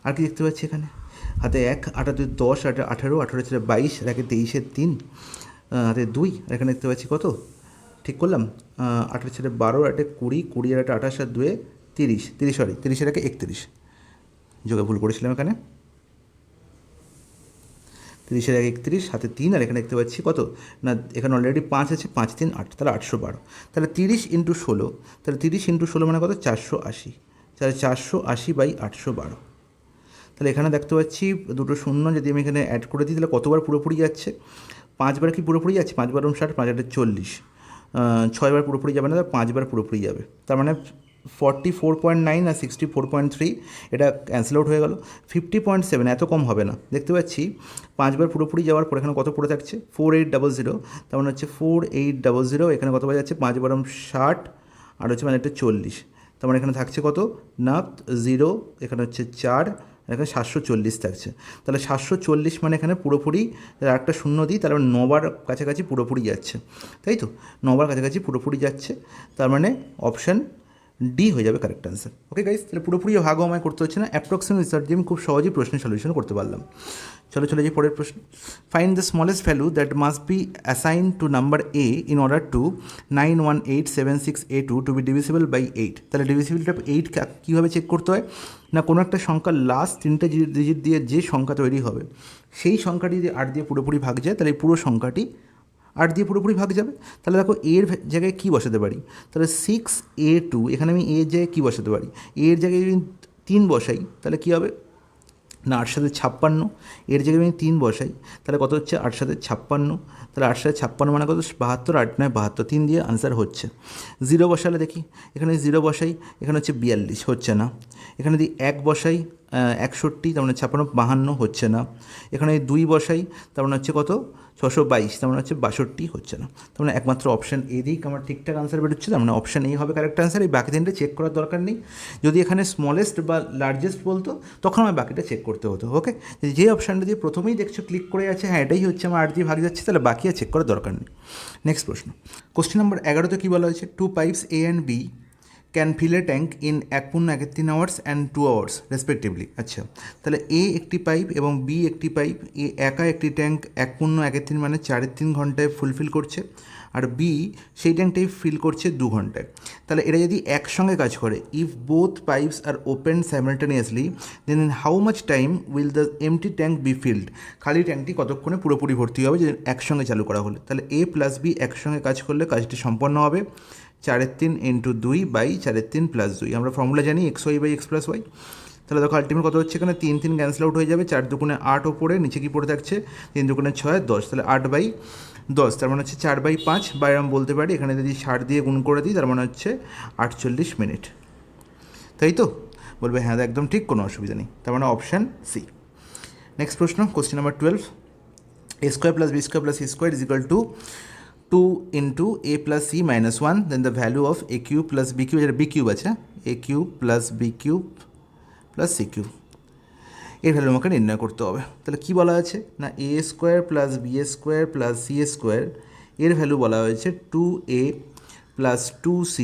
আর কি দেখতে পাচ্ছি এখানে হাতে 1, 8 2 10, 8 18, 18 ছিল 22, আর 23 3, হাতে 2, আর এখানে দেখতে পাচ্ছি কত ঠিক করলাম 8 ছিল 12, 8 20, 20 আর 28 আর 2 30, 30 সরি 30 এর 31, যোগে ভুল করেছিলাম এখানে 30 এর 31, হাতে 3, আর এখানে দেখতে পাচ্ছি কত না এখানে অলরেডি 5 আছে 5 3 8, তাহলে 812, তাহলে 30 × 16, তাহলে 30 × 16 মানে কত 480, তাহলে 480/812। তাহলে এখানে দেখতে পাচ্ছি দুটো শূন্য যদি আমি এখানে অ্যাড করে দিই তাহলে কতবার পুরোপুরি যাচ্ছে 5 বার কি পুরোপুরি যাচ্ছে 5 বার 60, 5 8 40, 6 বার পুরোপুরি যাবে না, 5 বার পুরোপুরি যাবে, তার মানে 44.9 আর 64.3 এটা ক্যান্সেল আউট হয়ে গেল। 50.7 এত কম হবে না, দেখতে পাচ্ছি 5 বার পুরোপুরি যাওয়ার পর এখানে কত পড়ে থাকছে 4800, তার মানে হচ্ছে 4800, এখানে কত বার যাচ্ছে 5 বার 60, আর হচ্ছে মানে এটা 40, তার মানে এখানে থাকছে কত না 0, এখানে হচ্ছে 4, এখানে 740 থাকছে, তাহলে 740 মানে এখানে পুরোপুরি আরেকটা শূন্য দিই, তার মানে 9 বার কাছাকাছি পুরোপুরি যাচ্ছে, তাই তো 9 বার কাছাকাছি পুরোপুরি যাচ্ছে, তার মানে অপশান ডি হয়ে যাবে কারেক্ট আনসার। ওকে গাইস, তাহলে পুরোপুরি ভাগও আমায় করতে হচ্ছে না, অ্যাপ্রক্সিমেট রিসার্চ দিয়ে আমি খুব সহজেই প্রশ্নের সলিউশন করতে পারলাম। চলো চলে যাই পরের প্রশ্ন। Find the smallest value that must be assign to number A in order to 91876A2 to be divisible by 8। তাহলে ডিভিসিবিলিটি অফ 8 কীভাবে চেক করতে হয় না কোনো একটা সংখ্যার লাস্ট 3টে ডিজিট দিয়ে যে সংখ্যা তৈরি হবে সেই সংখ্যাটি যদি 8 দিয়ে পুরোপুরি ভাগ যায় তাহলে এই পুরো সংখ্যাটি 8 দিয়ে পুরোপুরি ভাগ যাবে। তাহলে দেখো এর জায়গায় কী বসাতে পারি, তাহলে 6A2, এখানে আমি এর জায়গায় কী বসাতে পারি, এর জায়গায় যদি 3 বসাই তাহলে কী হবে না 8 7 56, এর জায়গায় আমি 3 বসাই তাহলে কত হচ্ছে 8 7 56, তাহলে 8 7 56 মানে কত 72, 8 9 72, 3 দিয়ে আনসার হচ্ছে। 0 বসালে দেখি, এখানে 0 বসাই এখানে হচ্ছে 42, হচ্ছে না। এখানে যদি 1 বসাই 61, তার মানে 56 52, হচ্ছে না। এখানে 2 বসাই তার মানে হচ্ছে কত 622, তার মানে হচ্ছে 62, হচ্ছে না। তার মানে একমাত্র অপশান এ দিক আমার ঠিকঠাক আনসার বেরোচ্ছে, তার মানে অপশান এই হবে কারেক্ট আনসার। এই বাকি তিনটে চেক করার দরকার নেই, যদি এখানে স্মলেস্ট বা লার্জেস্ট বলতো তখন আমার বাকিটা চেক করতে হতো। ওকে, যে অপশানটা দিয়ে প্রথমেই দেখছো ক্লিক করে আছে হ্যাঁ এটাই হচ্ছে আমার 8 দিয়ে ভাগ যাচ্ছে, তাহলে বাকি আর চেক করার দরকার নেই। নেক্সট প্রশ্ন, কোশ্চেন নাম্বার 11তে কী বলা হয়েছে, 2 pipes A and B can fill a tank in 1.31 hours and 2 hours respectively. আচ্ছা, তাহলে এ একটি পাইপ এবং বি একটি পাইপ, এ একা একটি ট্যাঙ্ক 1.31 মানে 4.3 ঘন্টায় ফুলফিল করছে, আর বি সেই ট্যাঙ্কটাই ফিল করছে 2 ঘন্টায়। তাহলে এরা যদি একসঙ্গে কাজ করে, if both pipes are open simultaneously then in how much time will the empty tank be filled, খালি ট্যাঙ্কটি কতক্ষণে পুরোপুরি ভর্তি হবে যদি একসঙ্গে চালু করা হলে। তাহলে এ প্লাস বি একসঙ্গে কাজ করলে কাজটি সম্পন্ন হবে 4.3 × 2 বাই 4.3 + 2, আমরা ফর্মুলা জানি xy/x + y। তাহলে দেখো আলটিমেট কত হচ্ছে এখানে 3 3 ক্যান্সেল আউট হয়ে যাবে, 4 2 8 ওপরে, নিচে কি পড়ে থাকছে 3 2 6 10, তাহলে 8/10, তার মানে হচ্ছে 4/5, বা এরকম বলতে পারি এখানে যদি 60 দিয়ে গুণ করে দিই তার মানে হচ্ছে 48 মিনিট, তাই তো বলবে হ্যাঁ একদম ঠিক, কোনো অসুবিধা নেই, তার মানে অপশান সি। নেক্সট প্রশ্ন, question number 12, a² + b² + c² = two into A plus C minus one, then the value of A cube plus B cube, যেটা বি কিউব আছে, A cube plus B cube plus C cube, এর value আমাকে নির্ণয় করতে হবে। তাহলে কী বলা আছে না, A square plus B square plus C square, এর ভ্যালু বলা হয়েছে 2a প্লাস 2c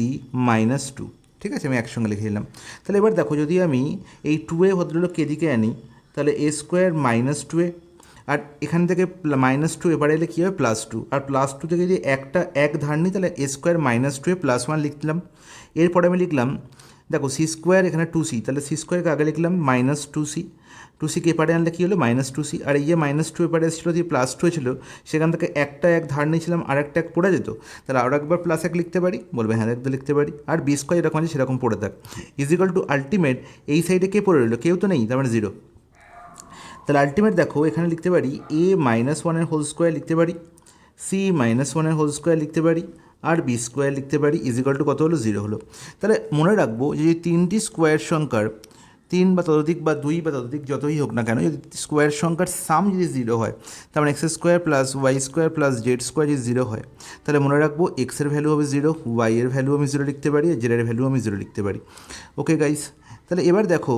মাইনাস 2। ঠিক আছে, আমি একসঙ্গে লিখে দিলাম। তাহলে এবার দেখো, যদি আমি এই 2a ভদ্রলোক এদিকে আনি, তাহলে a স্কোয়ার মাইনাস 2a, আর এখান থেকে মাইনাস 2 এবারে এলে কী হবে প্লাস 2, আর প্লাস 2 থেকে যদি এক ধার নিই, তাহলে a square minus 2a plus 1 লিখলাম। এরপরে আমি লিখলাম, দেখো সি স্কোয়ার এখানে 2c, তাহলে সি স্কোয়ারকে আগে লিখলাম মাইনাস 2c, 2cকে এপারে আনলে কী হলো মাইনাস 2c, আর এই যে মাইনাস 2 এপারে এসেছিলো যে প্লাস 2 ছিল, সেখান থেকে এক ধার নিয়েছিলাম, আর একটা এক পড়ে যেত, তাহলে আরও একবার প্লাস 1 লিখতে পারি, বলবে হ্যাঁ একদম লিখতে পারি। আর বি স্কোয়ার যেরকম আছে সেরকম পড়ে থাক, ইজিক্যাল টু আলটিমেট, এই সাইডে কে পড়ে রইলো, কেউ তো নেই, তার মানে 0। তাহলে আলটিমেট দেখো এখানে লিখতে পারি a মাইনাস 1 এর হোল স্কোয়ার লিখতে পারি, c মাইনাস 1 এর হোল স্কোয়ার লিখতে পারি, আর বি স্কোয়ার লিখতে পারি, ইজিক্যাল টু কত হলো 0 হলো। তাহলে মনে রাখবো যে তিনটি স্কোয়ার সংখ্যার 3 বা ততোধিক বা 2 বা ততোধিক যতই হোক না কেন, যদি স্কোয়ার সংখ্যার সাম যদি 0 হয়, তার মানে X square plus Y square plus Z square যদি 0 হয়, তাহলে মনে রাখবো এক্সের ভ্যালু হবে 0, ওয়াই এর ভ্যালু আমি 0 লিখতে পারি, আর জেডের ভ্যালু আমি 0 লিখতে পারি। ওকে গাইস, তাহলে এবার দেখো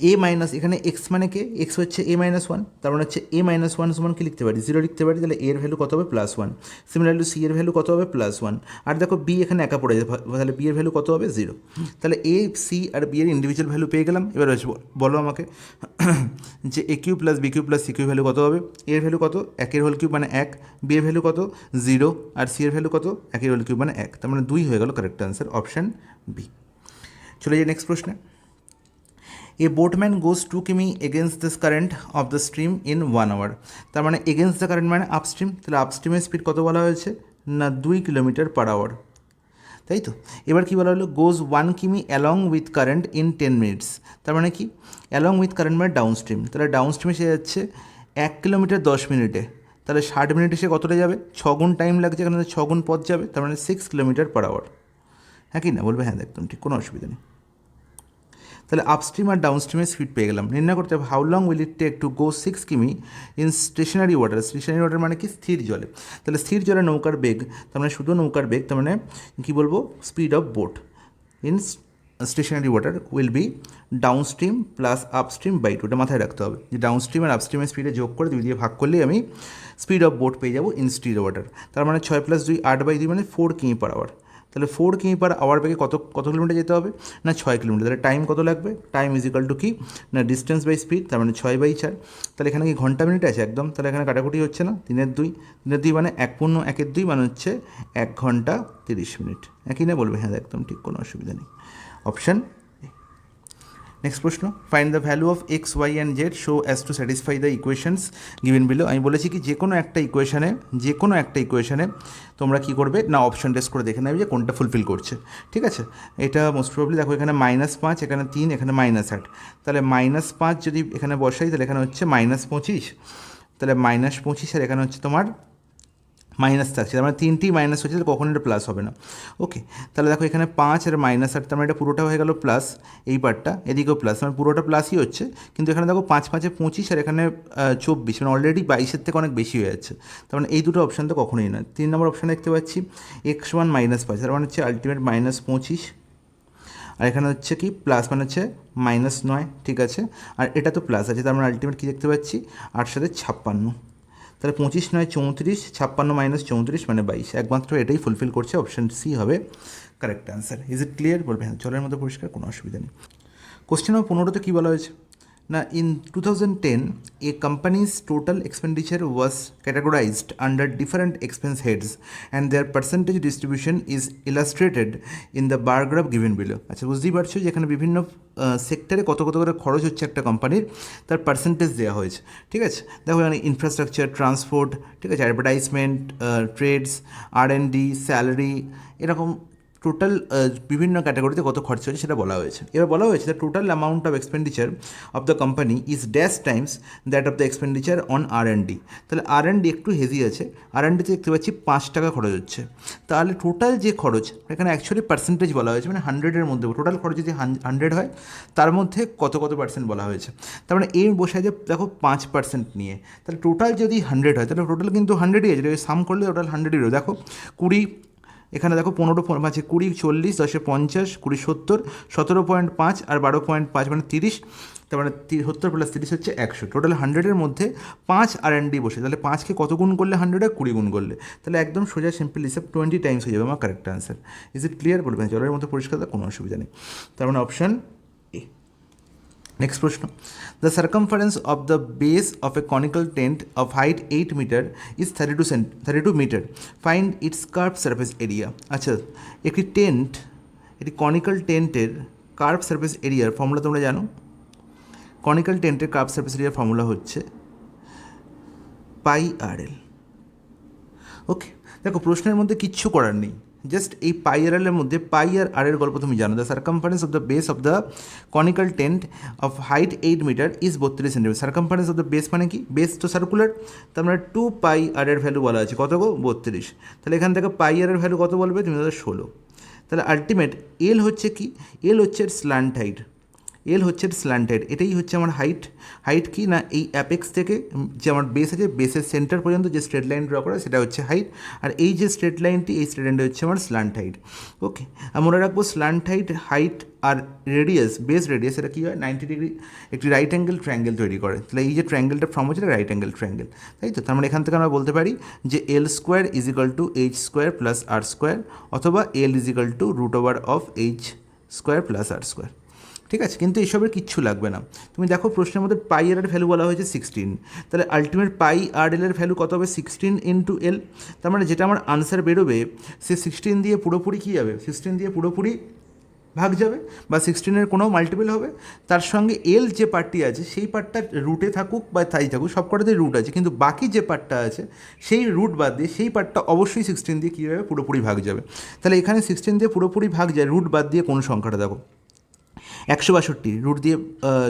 এ মাইনাস, এখানে এক্স মানে কে, এক্স হচ্ছে এ মাইনাস 1, তার মানে হচ্ছে এ মাইনাস 1 সমান কি লিখতে পারি 0 লিখতে পারি, তাহলে এর ভ্যালু কত হবে প্লাস 1। সিমিলারলি সি এর ভ্যালু কত হবে প্লাস 1, আর দেখো বি এখানে একা পড়ে যাবে, তাহলে বি এর ভ্যালু কত হবে 0। তাহলে এ সি আর বি এর ইন্ডিভিজুয়াল ভ্যালু পেয়ে গেলাম। এবার বলো আমাকে যে A cube plus B cube plus C cube value কত হবে, এর ভ্যালু কত, একের হোল কিউব মানে 1, বি এর ভ্যালু কত 0, আর সি এর ভ্যালু কত, একের হোল কিউব মানে 1, তার মানে 2 হয়ে গেল কারেক্ট আনসার, অপশান বি। চলে যাই নেক্সট প্রশ্নে। A boatman goes 2 কিমি against this current of the stream in 1 hour। তার মানে against the current মানে আপস্ট্রিম, তাহলে আপস্ট্রিমের স্পিড কত বলা হয়েছে না 2 কিলোমিটার পার আওয়ার, তাই তো। এবার কী বলা হলো, গোজ 1 কিমি along with current in 10 minutes, তার মানে কি অ্যালং উইথ কারেন্ট মানে ডাউন স্ট্রিম, তাহলে ডাউন স্ট্রিমে সে যাচ্ছে 1 কিলোমিটার 10 মিনিটে, তাহলে 60 মিনিটে সে কতটা যাবে, 6 গুণ টাইম লাগছে, এখানে 6 গুণ পথ যাবে, তার মানে 6 কিলোমিটার পার আওয়ার। হ্যাঁ কি না, বলবে হ্যাঁ একদম ঠিক, কোনো অসুবিধা নেই। তাহলে আপস্ট্রিম আর ডাউনস্ট্রিমের স্পিড পেয়ে গেলাম। নির্ণয় করতে হবে how long will it take to go 6 কিমি in stationary water. Stationary water মানে কি স্থির জলে, তাহলে স্থির জলে নৌকার বেগ, তার মানে শুধু নৌকার বেগ, তার মানে কী বলবো speed of boat in stationary water will be downstream plus upstream by 2, এটা মাথায় রাখতে হবে যে ডাউনস্ট্রিম আর আপস্ট্রিমের স্পিডে যোগ করে 2 দিয়ে ভাগ করলেই আমি স্পিড অফ বোট পেয়ে যাবো ইন স্টিল ওয়াটার। তার মানে 6 + 2 8/2 মানে 4 কিমি পার আওয়ার। তাহলে 4 কিমি পার আওয়ার বেগে কত কিলোমিটার যেতে হবে না 6 কিলোমিটার। তাহলে টাইম কত লাগবে, টাইম ইজিক্যাল টু কি না ডিস্টেন্স বাই স্পিড, তার মানে 6/4। তাহলে এখানে কি ঘন্টা মিনিট আছে একদম, তাহলে এখানে কাটাকুটি হচ্ছে না, 3/2 মানে 1/2 মানে হচ্ছে 1 ঘন্টা 30 মিনিট, একই না, বলবে হ্যাঁ একদম ঠিক, কোনো অসুবিধা নেই, অপশান। নেক্সট প্রশ্ন, find the value of X Y and Z so as to satisfy the equations given below. আমি বলেছি কি যে কোনো একটা ইকুয়েশনে তোমরা কী করবে না অপশন টেস্ট করে দেখে নেবে যে কোনটা ফুলফিল করছে। ঠিক আছে, এটা মোস্ট প্রবলি দেখো এখানে -5, এখানে 3, এখানে -8, তাহলে -5 যদি এখানে বসাই তাহলে এখানে হচ্ছে -25, তাহলে -25 আর এখানে হচ্ছে তোমার মাইনাস থাকছে, তার মানে 3টি মাইনাস হচ্ছে, তাহলে কখনো এটা প্লাস হবে না। ওকে, তাহলে দেখো এখানে 5 আর -8, তার মানে এটা পুরোটা হয়ে গেল প্লাস, এই পার্টটা এদিকেও প্লাস, মানে পুরোটা প্লাসই হচ্ছে, কিন্তু এখানে দেখো 5 5 25 আর এখানে 24, মানে অলরেডি 22-এর থেকে অনেক বেশি হয়ে যাচ্ছে, তার মানে এই দুটো অপশান তো কখনোই নয়। 3 নম্বর অপশানে দেখতে পাচ্ছি x1 -5, তার মানে হচ্ছে আলটিমেট -25, আর এখানে হচ্ছে কি প্লাস মানে হচ্ছে -9, ঠিক আছে, আর এটা তো প্লাস আছে, তার মানে আলটিমেট কী দেখতে পাচ্ছি 8 সাথে 56, তাহলে 25 9 34, 56 - 34 মানে 22, একমাত্র এটাই ফুলফিল করছে, অপশান সি হবে correct answer. Is it clear, বলবে হ্যাঁ জলের মতো পরিষ্কার, কোনো অসুবিধা নেই। কোশ্চেন নম্বর 15তে কী বলা হয়েছে না in 2010 a company's total expenditure was categorized under different expense heads and their percentage distribution is illustrated in the bar graph given below। আচ্ছা বুঝতেই পারছো যে এখানে বিভিন্ন সেক্টরে কত করে খরচ হচ্ছে একটা কোম্পানির, তার পার্সেন্টেজ দেওয়া হয়েছে। ঠিক আছে, দেখো এখানে ইনফ্রাস্ট্রাকচার, ট্রান্সপোর্ট, ঠিক আছে, অ্যাডভার্টাইজমেন্ট, ট্রেডস, R&D, স্যালারি, এরকম টোটাল বিভিন্ন ক্যাটাগরিতে কত খরচ হয়েছে সেটা বলা হয়েছে। এবার বলা হয়েছে the total amount of expenditure of the company is dash Times that of the expenditure on R&D। তাহলে R&D একটু হেজি আছে, R&Dতে দেখতে পাচ্ছি 5 টাকা খরচ হচ্ছে। তাহলে টোটাল যে খরচ, এখানে অ্যাকচুয়ালি পার্সেন্টেজ বলা হয়েছে, মানে 100-এর মধ্যে টোটাল খরচ যদি 100 হয় তার মধ্যে কত পার্সেন্ট বলা হয়েছে। তার মানে এর বসে যে দেখো 5% নিয়ে, তাহলে টোটাল যদি 100 হয় তাহলে টোটাল কিন্তু 100ই আছে, সাম করলে টোটাল 100ই রয়েছে। দেখো 20, এখানে দেখো 15 আছে 20, 40, 10 50, 20 70, 17.5 আর 12.5 মানে 30, তার মানে 70 + 30 হচ্ছে 100। টোটাল 100-এর মধ্যে 5 R&D বসে, তাহলে 5কে কত গুণ করলে 100 হয়, 20 গুণ করলে, তাহলে একদম সোজা সিম্পল হিসাব 20 টাইমস হয়ে যাবে আমার correct answer. Is it clear? বলবেন জলের মধ্যে পরিষ্কার, কোনো অসুবিধা নেই। তার মানে অপশান এ। নেক্সট প্রশ্ন, the circumference of the base of a conical tent of height 8 meter is 32 meter, find its curve surface area. আচ্ছা, একটি টেন্ট, একটি কনিক্যাল টেন্টের কার্ভ সারফেস এরিয়ার ফর্মুলা তোমরা জানো? কনিক্যাল টেন্টের কার্ভ সারফেস এরিয়ার ফর্মুলা হচ্ছে πRL। ওকে, দেখো প্রশ্নের মধ্যে কিচ্ছু করার নেই, জাস্ট এই πRL এর মধ্যে পাই আর আর এর গল্প তুমি জানো। The circumference of the base of the conical tent of height 8 meter is 32 centimeter. Circumference of the base মানে কি? বেস তো সার্কুলার, তার মানে 2πr এর ভ্যালু বলা আছে কত গো? 32। তাহলে এখান থেকে πr এর ভ্যালু কত বলবে তুমি? 16। তাহলে আলটিমেট এল হচ্ছে কি? এল হচ্ছে স্ল্যান্ট হাইট, এল হচ্ছে স্ল্যান্ট হাইট, এটাই হচ্ছে আমার হাইট। হাইট কি না, এই অ্যাপেক্স থেকে যে আমার বেস আছে, বেসের সেন্টার পর্যন্ত যে স্ট্রেট লাইন ড্র করা সেটা হচ্ছে হাইট, আর এই যে স্ট্রেট লাইনটি, এই স্ট্রেট লাইনটা হচ্ছে আমার স্ল্যান্ট হাইট। ওকে, আর মনে রাখবো স্ল্যান্ট হাইট, হাইট আর রেডিয়াস, বেস রেডিয়াস, এটা কী হয়? 90 ডিগ্রি একটি রাইট অ্যাঙ্গেল ট্রায়াঙ্গেল তৈরি করে। তাহলে এই যে ট্রায়াঙ্গেলটা ফর্ম হচ্ছে রাইট অ্যাঙ্গেল ট্রায়াঙ্গেল, তাই তো? তার মানে এখান থেকে আমরা বলতে পারি যে L² = H² + R², অথবা L √H² + R²। ঠিক আছে, কিন্তু এসবের কিচ্ছু লাগবে না। তুমি দেখো প্রশ্নের মধ্যে πr এর ভ্যালু বলা হয়েছে 16, তাহলে আলটিমেট πRL এর ভ্যালু কত হবে? 16 × L। তার মানে যেটা আমার আনসার বেরোবে সে 16 দিয়ে পুরোপুরি কী যাবে? 16 দিয়ে পুরোপুরি ভাগ যাবে, বা 16-এর কোনো মাল্টিপল হবে। তার সঙ্গে এল যে পার্টটি আছে সেই পার্টটা রুটে থাকুক বা তাই থাকুক, সব কটাতেই রুট আছে, কিন্তু বাকি যে পার্টটা আছে সেই রুট বাদ দিয়ে সেই পার্টটা অবশ্যই 16 দিয়ে কী হবে? পুরোপুরি ভাগ যাবে। তাহলে এখানে 16 দিয়ে পুরোপুরি ভাগ যায়, রুট বাদ দিয়ে কোন সংখ্যাটা দেখো? 162 রুট দিয়ে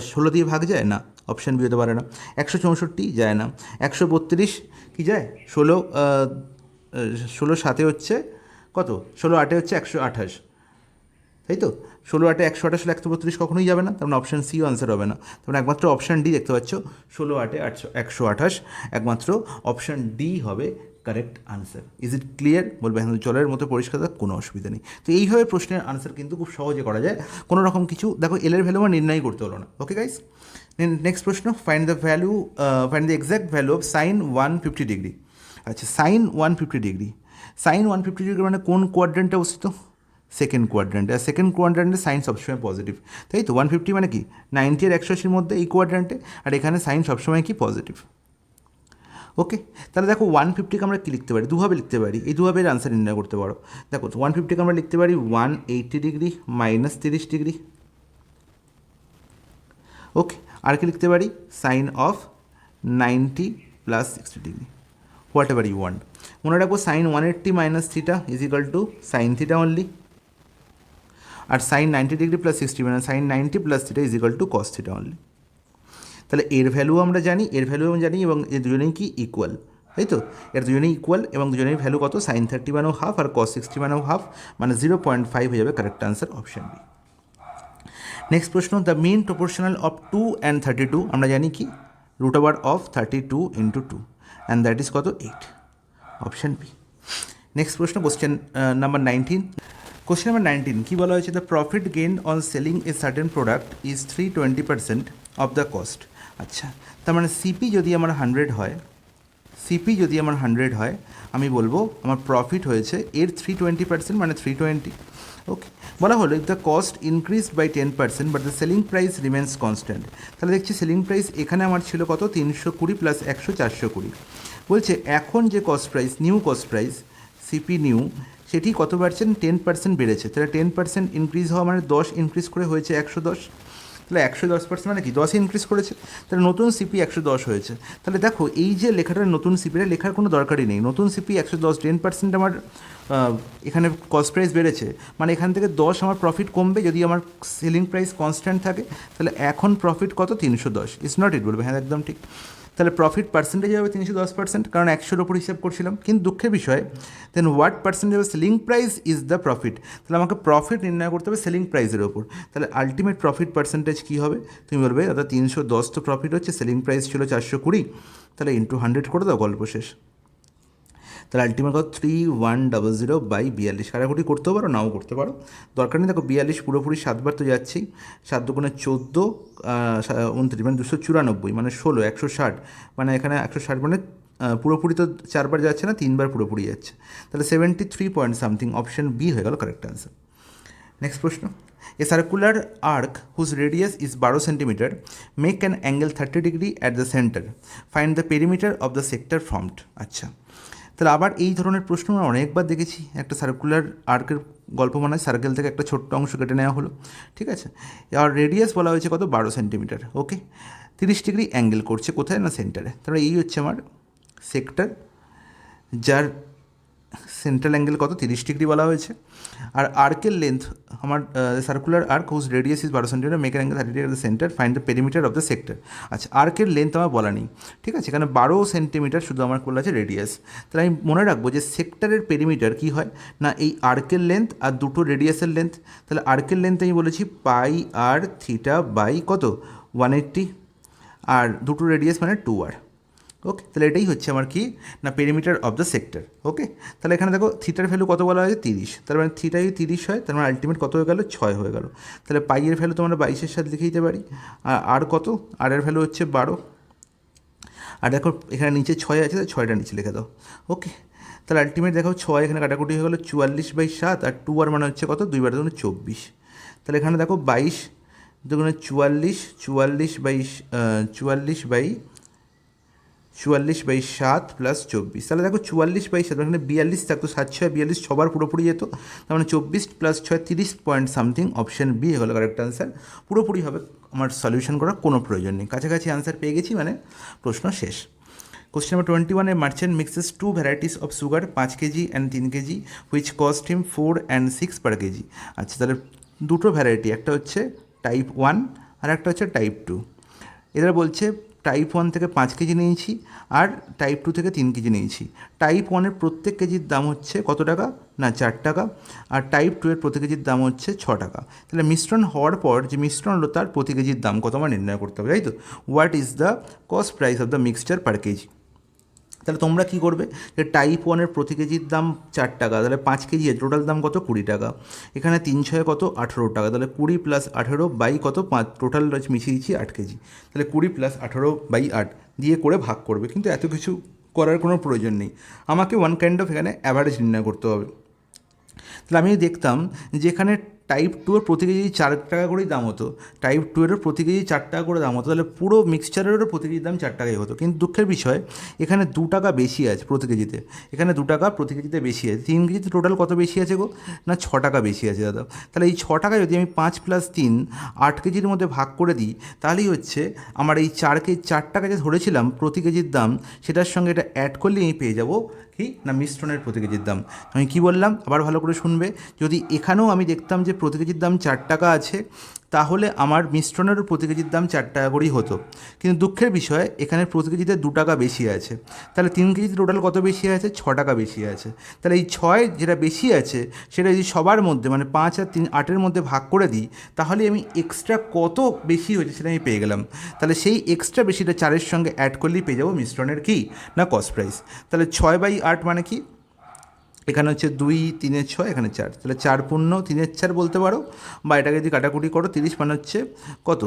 16 দিয়ে ভাগ যায় না, অপশান বি হতে পারে না। 164 যায় না। 132 কি যায়? 16 7 হচ্ছে কত? 16 8 হচ্ছে 128, তাই তো? 16 8 128 হলে 132 কখনোই যাবে না, তার মানে অপশান সিও আনসার হবে না। তার মানে একমাত্র অপশান ডি দেখতে পাচ্ছ, 16 8 128, একমাত্র অপশান ডি হবে correct answer. Is it clear? বলবে হ্যাঁ জলের মতো পরিষ্কার, কোনো অসুবিধা নেই। তো এইভাবে প্রশ্নের আনসার কিন্তু খুব সহজে করা যায়, কোনো রকম কিছু দেখো এলের ভ্যালু আমার নির্ণয় করতে হলো না। ওকে গাইস, নেক্সট প্রশ্ন, find the exact value of sign 150 degree. আচ্ছা, সাইন 150 ডিগ্রি, সাইন 150 ডিগ্রি মানে কোন কোয়াড্রেন্টে অবস্থিত? সেকেন্ড কোয়াড্রেন্টে। আর সেকেন্ড কোয়াড্রেন্টে সাইন সবসময় পজিটিভ, তাই তো? 150 মানে কি 90 আর 180-র মধ্যে এই কোয়াড্রেন্টে, আর এখানে সাইন সবসময় কি পজিটিভ। ওকে, তাহলে দেখো 150-কে আমরা কী লিখতে পারি? দুভাবে লিখতে পারি, এই দুভাবে আনসার নির্ণয় করতে পারো। দেখো 150-কে আমরা লিখতে পারি 180 ডিগ্রি - 30 ডিগ্রি। ওকে, আর কি লিখতে পারি? Sine of 90 + 60 degree, whatever you want. মনে রাখবো সাইন 180 - θ = সাইন θ অনলি, আর সাইন 90 ডিগ্রি + 60 মানে সাইন 90 + θ = cos θ অনলি। তাহলে এর ভ্যালু আমরা জানি, এর ভ্যালু আমরা জানি, এবং এর দুজনেই কি ইকুয়াল, তাই তো? এর দুজনেই ইকুয়াল, এবং দুজনেই ভ্যালু কত? সাইন 30 মানেও হাফ আর cos 60 মানেও হাফ, মানে 0.5 হয়ে যাবে correct answer, option B. Next প্রশ্ন, the mean proportional of 2 and 32 আমরা জানি কি? √32 × 2, অ্যান্ড দ্যাট ইজ কত? 8, অপশান বি। নেক্সট প্রশ্ন, কোশ্চেন নাম্বার 19। কোশ্চেন নাম্বার 19 কী বলা হয়েছে? The profit gain on selling a certain product is 320% of the cost. আচ্ছা, তার মানে সিপি যদি আমার 100 হয়, সিপি যদি আমার 100 হয়, আমি বলবো আমার প্রফিট হয়েছে এর 320%, মানে 320। ওকে, বলা হলো if the cost increase by 10% but the selling price remains constant. তাহলে দেখছি সেলিং প্রাইস এখানে আমার ছিল কত? 320 + 100 420। বলছে এখন যে cost price, new cost price CP new, সেটি কত পার্সেন্ট? 10% বেড়েছে। তাহলে 10% ইনক্রিজ হওয়া মানে 10 ইনক্রিজ করে হয়েছে 110। তাহলে 110% মানে কি 10 ইনক্রিজ করেছে, তাহলে নতুন সিপি 110 হয়েছে। তাহলে দেখো এই যে লেখাটা নতুন সিপিটা লেখার কোনো দরকারই নেই, নতুন সিপি 110, 10% আমার এখানে কস্ট প্রাইস বেড়েছে, মানে এখান থেকে 10 আমার প্রফিট কমবে। যদি আমার সেলিং প্রাইস কনস্ট্যান্ট থাকে তাহলে এখন প্রফিট কত 310, ইটস নট ইট বলবে, হ্যাঁ একদম ঠিক। তাহলে প্রফিট পার্সেন্টেজ হবে 310%, কারণ 100-র ওপর হিসাব করছিলাম। কিন্তু দুঃখের বিষয়, then what percentage of selling price is the profit, তাহলে আমাকে প্রফিট নির্ণয় করতে হবে সেলিং প্রাইসের ওপর। তাহলে আলটিমেট প্রফিট পার্সেন্টেজ কী হবে, তুমি বলবে দাদা 310 তো প্রফিট হচ্ছে, সেলিং প্রাইস ছিল 420, তাহলে ইন্টু 100 করে দাও, গল্প শেষ। তাহলে আলটিমেট কত 3100/42, কাটাকুটি করতেও পারো নাও করতে পারো, দরকার নেই। দেখো 42 পুরোপুরি 7বার তো যাচ্ছেই, 7 দুগুণে 14, 29 মানে 294, মানে 16, 160, মানে এখানে 160 মানে পুরোপুরি তো 4বার যাচ্ছে না, 3বার পুরোপুরি যাচ্ছে, তাহলে 73 পয়েন্ট সামথিং, অপশন বি হয়ে গেল কারেক্ট আনসার। নেক্সট প্রশ্ন, a circular arc whose radius is 12 centimeter make an angle 30 degree at the center, find the perimeter of the sector formed. আচ্ছা, তাহলে আবার এই ধরনের প্রশ্ন আমরা অনেকবার দেখেছি। একটা সার্কুলার আর্কের গল্প মনে হয়, সার্কেল থেকে একটা ছোট্ট অংশ কেটে নেওয়া হলো, ঠিক আছে, আর রেডিয়াস বলা হয়েছে কত 12 সেন্টিমিটার, ওকে, 30 ডিগ্রি অ্যাঙ্গেল করছে কোথায় না সেন্টারে। তাহলে এই হচ্ছে আমার সেক্টর, যার সেন্ট্রাল অ্যাঙ্গেল কত 30 ডিগ্রি বলা হয়েছে। আর আর্কের লেন্থ আমার circular arc whose radius is 12 centimeter make angle 30 degree of the center, find the perimeter of the sector. আচ্ছা, আর্কের লেন্থ আমার বলা নেই, ঠিক আছে, এখানে 12 সেন্টিমিটার শুধু আমার বলা আছে রেডিয়াস। তাহলে আমি মনে রাখবো যে সেক্টরের পেরিমিটার কী হয় না, এই আর্কের লেন্থ আর দুটো রেডিয়াসের লেন্থ। তাহলে আর্কের লেন্থ আমি বলেছি পাই আর থিটা বাই কত 180, আর দুটো রেডিয়াস মানে 2r, ওকে। তাহলে এটাই হচ্ছে আমার কি না পেরিমিটার অফ দ্য সেক্টর, ওকে। তাহলে এখানে দেখো থিটার ভ্যালু কত বলা হয়েছে 30, তার মানে থিটা যদি 30 হয় তার মানে আলটিমেট কত হয়ে গেল 6 হয়ে গেল। তাহলে পাইয়ের ভ্যালু তোমরা 22-এর সাথে লিখে দিতে পারি, আর কত আর এর ভ্যালু হচ্ছে 12, আর দেখো এখানে নিচে 6 আছে, তাই 6টা নিচে লিখে দাও, ওকে। তাহলে আলটিমেট দেখো 6 এখানে কাটাকুটি হয়ে গেলো 44/7, আর 2r মানে হচ্ছে কত 2 বার 24। তাহলে এখানে দেখো 22 দুগুণে 44, 44/7 প্লাস 24, তাহলে দেখো 44/7, এখানে 42 থাকতো, 7-6 42, 6বার পুরোপুরি যেত, তার মানে 24 plus 6 30 point something, option B হয়ে গেল কারেক্ট আনসার। পুরোপুরি হবে, আমার সলিউশন করার কোনো প্রয়োজন নেই, কাছাকাছি আনসার পেয়ে গেছি, মানে প্রশ্ন শেষ। Question number 21, A merchant mixes 2 varieties of sugar 5 KG and 3 KG which cost him 4 and 6 per KG. আচ্ছা, তাহলে দুটো ভ্যারাইটি, একটা হচ্ছে টাইপ 1 আর একটা হচ্ছে টাইপ 2। এরা বলছে টাইপ 1 থেকে 5 কেজি নিয়েছি আর টাইপ 2 থেকে 3 কেজি নিয়েছি। টাইপ 1-এর প্রত্যেক কেজির দাম হচ্ছে কত টাকা না 4 টাকা, আর টাইপ 2-এর প্রতি কেজির দাম হচ্ছে 6 টাকা। তাহলে মিশ্রণ হওয়ার পর যে মিশ্রণ হলো তার প্রতি কেজির দাম কত আমার নির্ণয় করতে হবে, তাই তো। What is the cost price of the mixture per KG. তাহলে তোমরা কী করবে, যে টাইপ 1-এর প্রতি কেজির দাম 4 টাকা, তাহলে 5 কেজি টোটাল দাম কত 20 টাকা, এখানে 3-6 কত 18 টাকা, তাহলে 20 প্লাস 18 বাই কত 5, টোটাল মিশিয়ে দিচ্ছি 8 কেজি, তাহলে 20 প্লাস 18/8 দিয়ে করে ভাগ করবে। কিন্তু এত কিছু করার কোনো প্রয়োজন নেই, আমাকে ওয়ান কাইন্ড অফ এখানে অ্যাভারেজ নির্ণয় করতে হবে। তাহলে আমি দেখতাম যে এখানে টাইপ 2-এর প্রতি কেজি 4 টাকা করেই দাম হতো, টাইপ 2-এরও প্রতি কেজি 4 টাকা করে দাম হতো, তাহলে পুরো মিক্সচারেরও প্রতি কেজির দাম 4 টাকাই হতো। কিন্তু দুঃখের বিষয় এখানে 2 টাকা বেশি আছে প্রতি কেজিতে, এখানে 2 টাকা প্রতি কেজিতে বেশি আছে। 3 কেজিতে টোটাল কত বেশি আছে গো না 6 টাকা বেশি আছে দাদা। তাহলে এই 6 টাকা যদি আমি 5 প্লাস 3 8 কেজির মধ্যে ভাগ করে দিই, তাহলেই হচ্ছে আমার এই 4 টাকা যে ধরেছিলাম প্রতি কেজির দাম, সেটার সঙ্গে এটা অ্যাড করলে আমি পেয়ে যাব কি না মিশ্রণের প্রতি কেজির দাম। আমি কি বললাম আবার ভালো করে শুনবে, যদি এখানেও আমি দেখতাম যে প্রতি কেজির দাম 4 টাকা আছে, তাহলে আমার মিশ্রণেরও প্রতি কেজির দাম 4 টাকা করেই হতো। কিন্তু দুঃখের বিষয় এখানে প্রতি কেজিতে 2 টাকা বেশি আছে, তাহলে 3 কেজিতে টোটাল কত বেশি আছে 6 টাকা বেশি আছে। তাহলে এই 6 যেটা বেশি আছে সেটা যদি সবার মধ্যে মানে 5 আর 3 8-এর মধ্যে ভাগ করে দিই, তাহলে আমি এক্সট্রা কত বেশি হয়েছে সেটা আমি পেয়ে গেলাম। তাহলে সেই এক্সট্রা বেশিটা 4-এর সঙ্গে অ্যাড করলেই পেয়ে যাবো মিশ্রণের কি না কস্ট প্রাইস। তাহলে 6/8 মানে কি, এখানে হচ্ছে 2 3 6, এখানে 4, তাহলে 4 পূর্ণ 3 4 বলতে পারো, বা এটাকে যদি কাটাকুটি করো 30 মানে হচ্ছে কত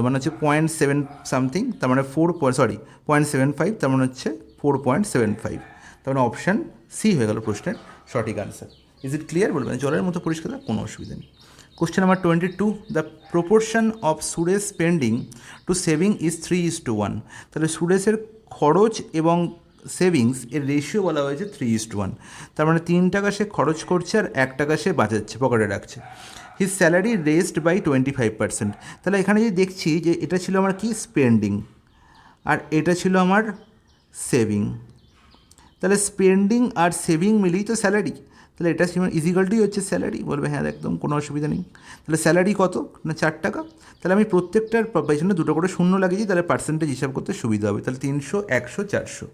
মানে হচ্ছে 0.7 সামথিং, তার মানে 0.75, তার মানে হচ্ছে 4.75, তার মানে অপশান সি হয়ে গেল প্রশ্নের সঠিক আনসার। ইজ ইট ক্লিয়ার বলবেন, জলের মতো পরিষ্কার, কোনো অসুবিধা নেই। Question number 22, the proportion of Suresh spending to saving is 3:1। তাহলে সুরেশের খরচ এবং সেভিংস এর রেশিও বলা হয়েছে 3:1, তার মানে 3 টাকা সে খরচ করছে আর 1 টাকা সে বাঁচাচ্ছে, পকেটে রাখছে। His salary raised by 25%। তাহলে এখানে যদি দেখছি যে এটা ছিল আমার কি স্পেন্ডিং আর এটা ছিল আমার সেভিং, তাহলে স্পেন্ডিং আর সেভিং মিলেই তো স্যালারি, তাহলে এটা ইজিকালটাই হচ্ছে স্যালারি। বলবে হ্যাঁ একদম কোনো অসুবিধা নেই। তাহলে স্যালারি কত না 4 টাকা, তাহলে আমি প্রত্যেকটার পেছনে দুটো করে শূন্য লাগিয়েছি, তাহলে পার্সেন্টেজ হিসাব করতে সুবিধা হবে। তাহলে 300, 100, 400।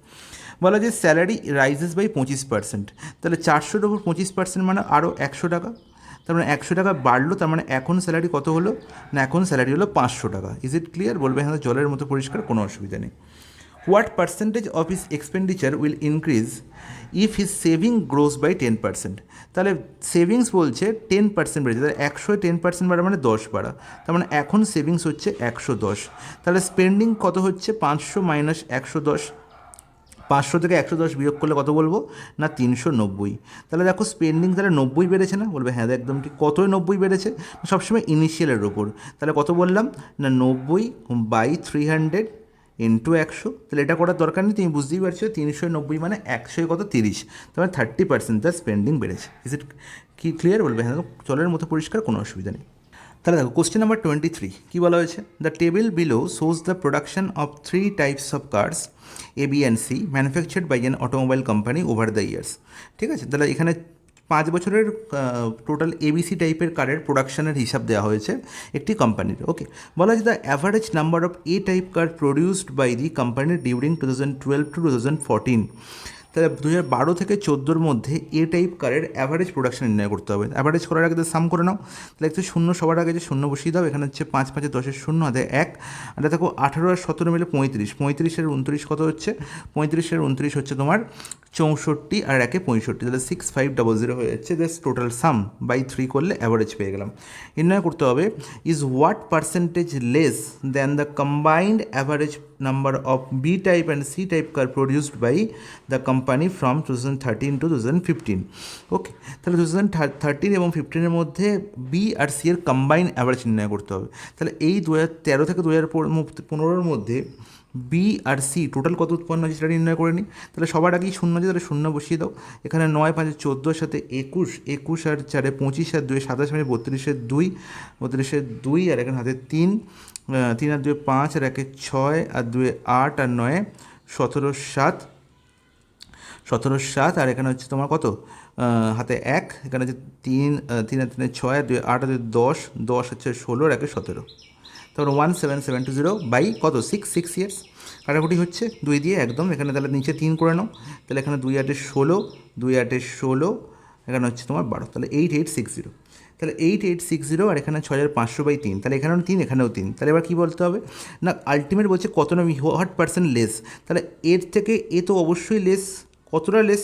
বলা যে স্যালারি রাইজেস বাই 25%, তাহলে 400-র ওপর 25% মানে আরও 100 টাকা, তার মানে 100 টাকা বাড়লো, তার মানে এখন স্যালারি কত হলো না এখন স্যালারি হলো 500 টাকা। Is it clear? বলবে হ্যাঁ জলের মতো পরিষ্কার, কোনো অসুবিধা নেই। What percentage of his expenditure will increase if his saving grows by 10%? তাহলে সেভিংস বলছে 10% বেড়েছে, তাহলে 100-এ 10% বাড়া মানে 10 বাড়া, তার মানে এখন সেভিংস হচ্ছে 110। তাহলে স্পেন্ডিং কত হচ্ছে 500 মাইনাস 110, 500 থেকে 110 বিয়োগ করলে কত বলবো না 390। তাহলে দেখো স্পেন্ডিং তাহলে 90 বেড়েছে না? বলবে হ্যাঁ একদম ঠিক। কতই 90 বেড়েছে? সবসময় ইনিশিয়ালের ওপর। তাহলে কত বললাম না 90/300 ইন্টু 100। তাহলে এটা করার দরকার নেই, তুমি বুঝতেই পারছো 390 মানে 100 কত 30, তার 30% তার স্পেন্ডিং বেড়েছে। ইজ ইট কি ক্লিয়ার? বলবে হ্যাঁ জলের মতো পরিষ্কার, কোনো অসুবিধা নেই। তাহলে দেখো কোশ্চেন নাম্বার 23 কী বলা হয়েছে? The table below shows the production of 3 types of cars A B and C manufactured by an automobile company over the years. ঠিক আছে, তাহলে এখানে 5 বছরের টোটাল এবিসি টাইপের কারের প্রোডাকশনের হিসাব দেওয়া হয়েছে একটি কোম্পানির। ওকে, বলা হয়েছে the average number of A type car produced by the company during 2012 to 2014। তাহলে 2012 থেকে 14-র মধ্যে এ টাইপ কারের অ্যাভারেজ প্রোডাকশন নির্ণয় করতে হবে। অ্যাভারেজ করার আগে তো সাম করে নাও, তাহলে একটু শূন্য সবার আগে যে শূন্য বসিয়ে দাও। এখানে হচ্ছে 5 5 10 শূন্য, হাতে 1, আর দেখো 18 আর 17 মিলে 35, 35-এর 29 কত হচ্ছে? 35-এর 29 হচ্ছে তোমার 64 আর 1-এ 65, তাহলে 6500 হয়ে যাচ্ছে। জাস্ট টোটাল সাম বাই 3 করলে অ্যাভারেজ পেয়ে গেলাম। নির্ণয় করতে হবে is what percentage less than the combined average number of B type and C type car produced by the company from 2013 to 2015। Okay, তাহলে 2013 এবং 15-এর মধ্যে বি আর সি এর কম্বাইন অ্যাভারেজ নির্ণয় করতে হবে। তাহলে এই 2013 থেকে 2015-এর মধ্যে বি আর সি টোটাল কত উৎপন্ন হয়েছে সেটা নির্ণয় করে নিই। তাহলে সবার আগেই শূন্য আছে, তাহলে শূন্য বসিয়ে দাও। এখানে 9 5 14 সাথে 21, 21 আর 4 25 আর 2 27 মানে 32-এর 2, 32-এর 2 আর এখানে হাতে 3, 3 আর 2 5 আর 1 6 আর 2 8 আর 9 17 7, 17 7 আর এখানে হচ্ছে তোমার কত হাতে 1, এখানে হচ্ছে 3 3 আর 3 6 আর 2 8 আর 2 10, 10 হচ্ছে 16 আর 1 17, তারপর 17720 বাই কত 6 ইয়ার্স। কাটাকুটি হচ্ছে 2 দিয়ে একদম, এখানে তাহলে নিচে 3 করে নাও। তাহলে এখানে 2 8 16, 2 8 16, এখানে হচ্ছে তোমার 12, তাহলে 8860। তাহলে 8860 আর এখানে 6500/3, তাহলে এখানেও 3 এখানেও 3। তাহলে এবার কী বলতে হবে না আলটিমেট বলছে কত না হোয়াট পার্সেন্ট লেস, তাহলে এর থেকে এ তো অবশ্যই লেস, কতটা লেস?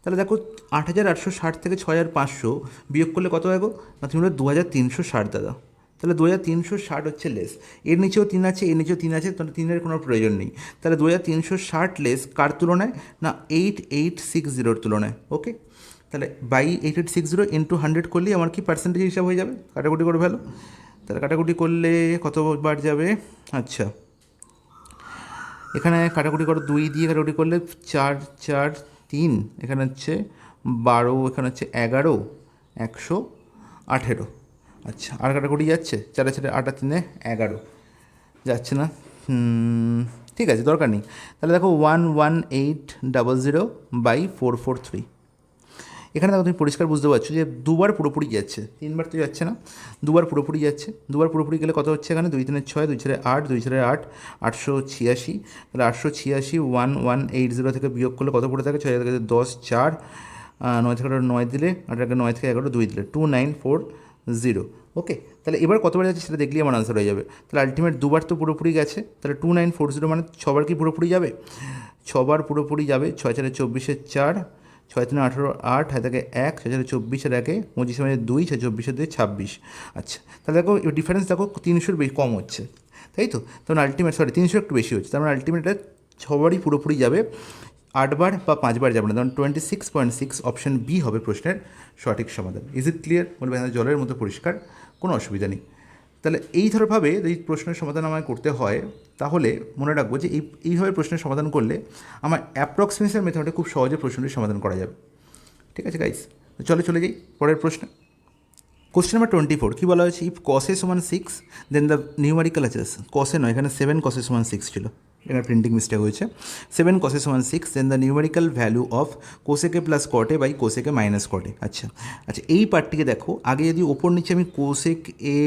তাহলে দেখো 8860 থেকে 6500 বিয়োগ করলে কত হবে না তুমি 2360 দাদা। তাহলে 2360 হচ্ছে লেস, এর নিচেও 3 আছে, এর নিচেও 3 আছে, তাহলে 3-এর কোনো প্রয়োজন নেই। তাহলে 2360 লেস কার তুলনায় না 8860-র তুলনায়। ওকে, তাহলে বাই 8860 ইন্টু 100 করলেই আমার কি পার্সেন্টেজ হিসাব হয়ে যাবে। কাটাকুটি করে ফেলো, তাহলে কাটাকুটি করলে কতবার যাবে? আচ্ছা, এখানে কাটাকুটি করো 2 দিয়ে কাটাকুটি করলে 4 4 3, এখানে হচ্ছে 12, এখানে হচ্ছে 11, 118। আচ্ছা, আর কাটাকুটি যাচ্ছে 4 4 8 3 11 যাচ্ছে না, ঠিক আছে দরকার নেই। তাহলে দেখো 11800/443। এখানে দেখো তুমি পরিষ্কার বুঝতে পারছো যে দুবার পুরোপুরি যাচ্ছে, 3বার তো যাচ্ছে না, দুবার পুরোপুরি যাচ্ছে। দুবার পুরোপুরি গেলে কত হচ্ছে এখানে 2 3 6, 2 4 8, 2 4 8, 886। তাহলে 886 1180 থেকে বিয়োগ করলে কত পড়ে থাকে 6 থেকে 10 4, 9 থেকে 9 দিলে, 8 থেকে 9 থেকে 11 2 দিলে 2940। ওকে, তাহলে এবার কতবার যাচ্ছে সেটা দেখলেই আমার আনসার হয়ে যাবে। তাহলে আলটিমেট দুবার তো পুরোপুরি গেছে, তাহলে 2940 মানে 6বার কি পুরোপুরি যাবে? 6বার পুরোপুরি যাবে। 6 4 24 4, 6 3 18 8, হাতে থাকে 1, 6 4 24 আর 1 25 মানে 2, 6 24 2 26। আচ্ছা, তাহলে দেখো ডিফারেন্স দেখো 300-র বেশি কম হচ্ছে, তাই তো? তখন আলটিমেট 300 একটু বেশি হচ্ছে, তার মানে আলটিমেট 6বারই পুরোপুরি যাবে, 8বার বা 5বার যাবে না, তখন 26.6 অপশান বি হবে প্রশ্নের সঠিক সমাধান। Is it clear? বলবে হ্যাঁ জলের মতো পরিষ্কার, কোনো অসুবিধা নেই। তাহলে এই ধরভাবে যদি প্রশ্নের সমাধান আমায় করতে হয় তাহলে মনে রাখবো যে এইভাবে প্রশ্নের সমাধান করলে আমার অ্যাপ্রক্সিমেশন মেথডে খুব সহজে প্রশ্নটির সমাধান করা যাবে। ঠিক আছে গাইস, চলে যাই পরের প্রশ্নে। কোশ্চেন নাম্বার 24 কী বলা হয়েছে, ইফ কসে সমান 6 দেন দ্য নিউমারিক্যাল আছে, কসে নয় এখানে 7 কসে সমান 6 ছিল, এখানে প্রিন্টিং মিস্টেক হয়েছে। 7 কসে সমান 6 then the numerical value of cosec plus কটে বাই কোসেকে মাইনাস কটে। আচ্ছা আচ্ছা, এই পার্টটিকে দেখো, আগে যদি ওপর নিচে আমি কোসেক এ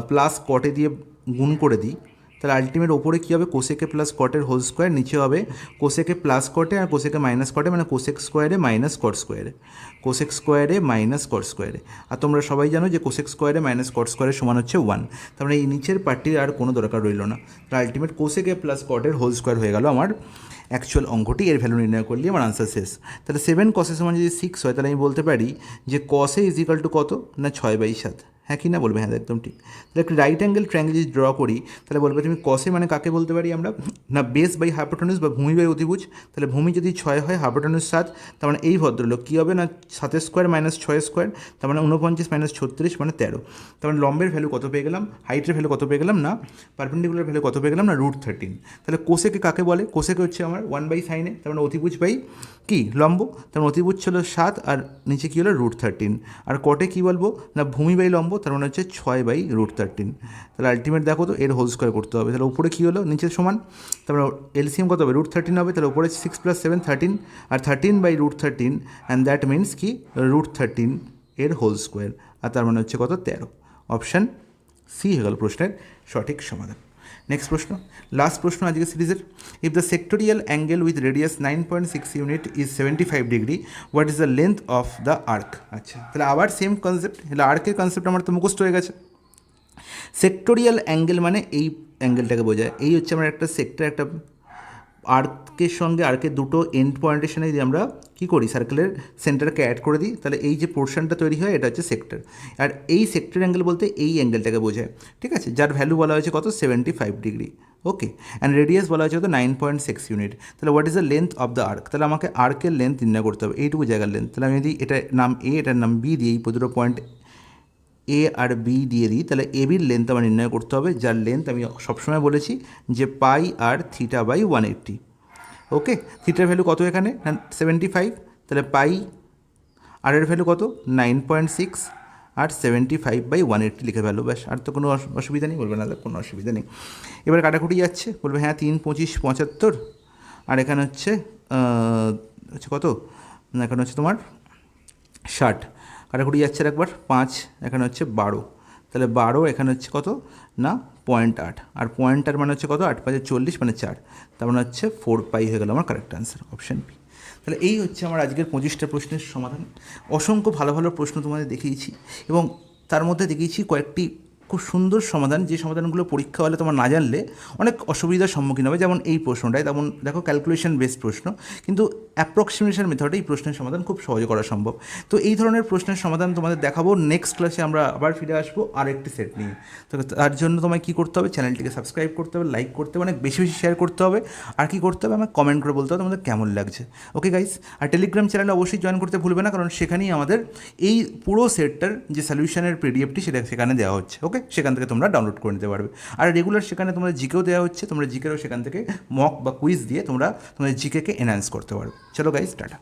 প্লাস কটে দিয়ে গুণ করে দিই, তাহলে আলটিমেট ওপরে কী হবে, কোসেকে প্লাস কটের হোল স্কোয়ার, নিচে হবে কোসেকে প্লাস কটে আর কোসেকে মাইনাস কটে, মানে কোসেক স্কোয়ারে মাইনাস কট স্কোয়ারে, কোসেক স্কোয়ারে মাইনাস কট স্কোয়ারে। আর তোমরা সবাই জানো যে কোসেক স্কোয়ারে মাইনাস কট স্কোয়ারের সমান হচ্ছে 1, তার মানে এই নিচের পার্টির আর কোনো দরকার রইল না। তাহলে আলটিমেট কোসেকে প্লাস কটের হোল স্কোয়ার হয়ে গেল আমার অ্যাকচুয়াল অঙ্কটি, এর ভ্যালু নির্ণয় করলে আমার আনসার শেষ। তাহলে 7 কসের সমান যদি 6 হয়, তাহলে আমি বলতে পারি যে কসে ইজ ইকাল টু কত না 6/7, হ্যাঁ কি না বলবে, হ্যাঁ একদম ঠিক। তাহলে একটি রাইট অ্যাঙ্গেল ট্রায়াঙ্গেল যদি ড্র করি, তাহলে বলবে তুমি কসে মানে কাকে বলতে পারি আমরা, না বেস বাই হাইপোটেনিউস বা ভূমি বাই অতিভুজ। তাহলে ভূমি যদি 6 হয়, হাইপোটেনিউস 7, তার মানে এই ভদ্রলোক কী হবে না 7 স্কোয়ার মাইনাস 6 স্কোয়ার, তার মানে 49 মাইনাস 36 মানে 13। তার মানে লম্বের ভ্যালু কত পেয়ে গেলাম, হাইটের ভ্যালু কত পেয়ে গেলাম, না পারপেন্ডিকুলার ভ্যালু কত পেয়ে গেলাম, না √13। তাহলে কোসেকে কাকে বলে, কোসেকে হচ্ছে আমার 1/sin, তার মানে অতিভুজ বাই কি লম্ব, তার মানে অতিভুজ ছিল 7 আর নিচে কী হলো √13। আর কটে কী বলবো না ভূমি বাই লম্ব, তার মানে হচ্ছে 6/√13। তাহলে আলটিমেট দেখো তো এর হোল স্কোয়ার করতে হবে, তাহলে উপরে কী হলো নিচের সমান, তারপরে এলসিএম কত হবে √13 হবে, তাহলে উপরে 6 + 7 13 আর 13/√13 অ্যান্ড দ্যাট মিনস কি √13 এর হোল স্কোয়ার, আর তার মানে হচ্ছে কত 13। অপশান সি হয়ে গেল প্রশ্নের সঠিক সমাধান। নেক্সট প্রশ্ন, লাস্ট প্রশ্ন আজকে সিরিজের, if the sectorial angle with radius 9.6 unit is 75 degree, what is the length of the arc. আচ্ছা তাহলে আবার সেম কনসেপ্ট, তাহলে আর্কের কনসেপ্ট আমার তো মুখস্থ হয়ে গেছে। সেক্টোরিয়াল অ্যাঙ্গেল মানে এই অ্যাঙ্গেলটাকে বোঝায়, এই হচ্ছে আমার একটা সেক্টর, একটা আর্কের সঙ্গে আর্কের দুটো এন্ড পয়েন্টের সঙ্গে যদি আমরা কী করি সার্কেলের সেন্টারকে অ্যাড করে দিই, তাহলে এই যে পোর্শনটা তৈরি হয় এটা হচ্ছে সেক্টর, আর এই সেক্টর অ্যাঙ্গেল বলতে এই অ্যাঙ্গেলটাকে বোঝায়, ঠিক আছে, যার ভ্যালু বলা হয়েছে কত 75 ডিগ্রি, ওকে, অ্যান্ড রেডিয়াস বলা হয়েছে কত 9.6 ইউনিট। তাহলে what is the length of the arc, তাহলে আমাকে আর্কের লেন্থ নির্ণয় করতে হবে, এইটুকু জায়গার লেন্থ। তাহলে আমি যদি এটার নাম এ এটার নাম বি দিই, এই দুটো পয়েন্ট এ আর বি দিয়ে দিই, তাহলে এ বির লেন্থ আমার নির্ণয় করতে হবে, যার লেন্থ আমি সবসময় বলেছি যে পাই আর θ/180, ওকে। থিটার ভ্যালু কত এখানে 75, তাহলে পাই আর এর ভ্যালু কত 9.6 আর 75/180 লিখে ভ্যালু, ব্যাস, আর তো কোনো অসুবিধা নেই, বলবে না কোনো অসুবিধা নেই। এবার কাটাকুটি যাচ্ছে, বলবে হ্যাঁ 3 25 75, আর এখানে হচ্ছে কত, এখানে হচ্ছে তোমার 60, কাটাকুটি যাচ্ছে আর একবার 5, এখানে হচ্ছে 12, তাহলে 12 এখানে হচ্ছে কত না 0.8, আর 0.8 মানে হচ্ছে কত 8 5 40 মানে 4, তার মানে হচ্ছে 4π হয়ে গেল আমার কারেক্ট আনসার, অপশান বি। তাহলে এই হচ্ছে আমার আজকের 25টা প্রশ্নের সমাধান। অসংখ্য ভালো ভালো প্রশ্ন তোমাদের দেখিয়েছি এবং তার মধ্যে দেখিয়েছি কয়েকটি খুব সুন্দর সমাধান, যে সমাধানগুলো পরীক্ষা হলে তোমার না জানলে অনেক অসুবিধার সম্মুখীন হবে, যেমন এই প্রশ্নটাই, তেমন দেখো ক্যালকুলেশন বেসড প্রশ্ন, কিন্তু অ্যাপ্রক্সিমেশন মেথডে এই প্রশ্নের সমাধান খুব সহজে করা সম্ভব। তো এই ধরনের প্রশ্নের সমাধান তোমাদের দেখাবো নেক্সট ক্লাসে, আমরা আবার ফিরে আসবো আরেকটি সেট নিয়ে। তো তার জন্য তোমায় কী করতে হবে, চ্যানেলটিকে সাবস্ক্রাইব করতে হবে, লাইক করতে হবে, অনেক বেশি বেশি শেয়ার করতে হবে, আর কী করতে হবে আমাকে কমেন্ট করে বলতে হবে তোমাদের কেমন লাগছে, ওকে গাইস। আর টেলিগ্রাম চ্যানেলে অবশ্যই জয়েন করতে ভুলবে না, কারণ সেখানেই আমাদের এই পুরো সেটটার যে সলিউশনের পিডিএফটি সেটা সেখানে দেওয়া হচ্ছে, ওকে, সেখান থেকে তোমরা ডাউনলোড করে নিতে পারবে। আর রেগুলার সেখানে তোমাদের জিকেও দেওয়া হচ্ছে, তোমরা জিকেও সেখান থেকে মক বা কুইজ দিয়ে তোমরা তোমাদের জিকেকে এনহ্যান্স করতে পারবে। চলো গাইস, টাটা।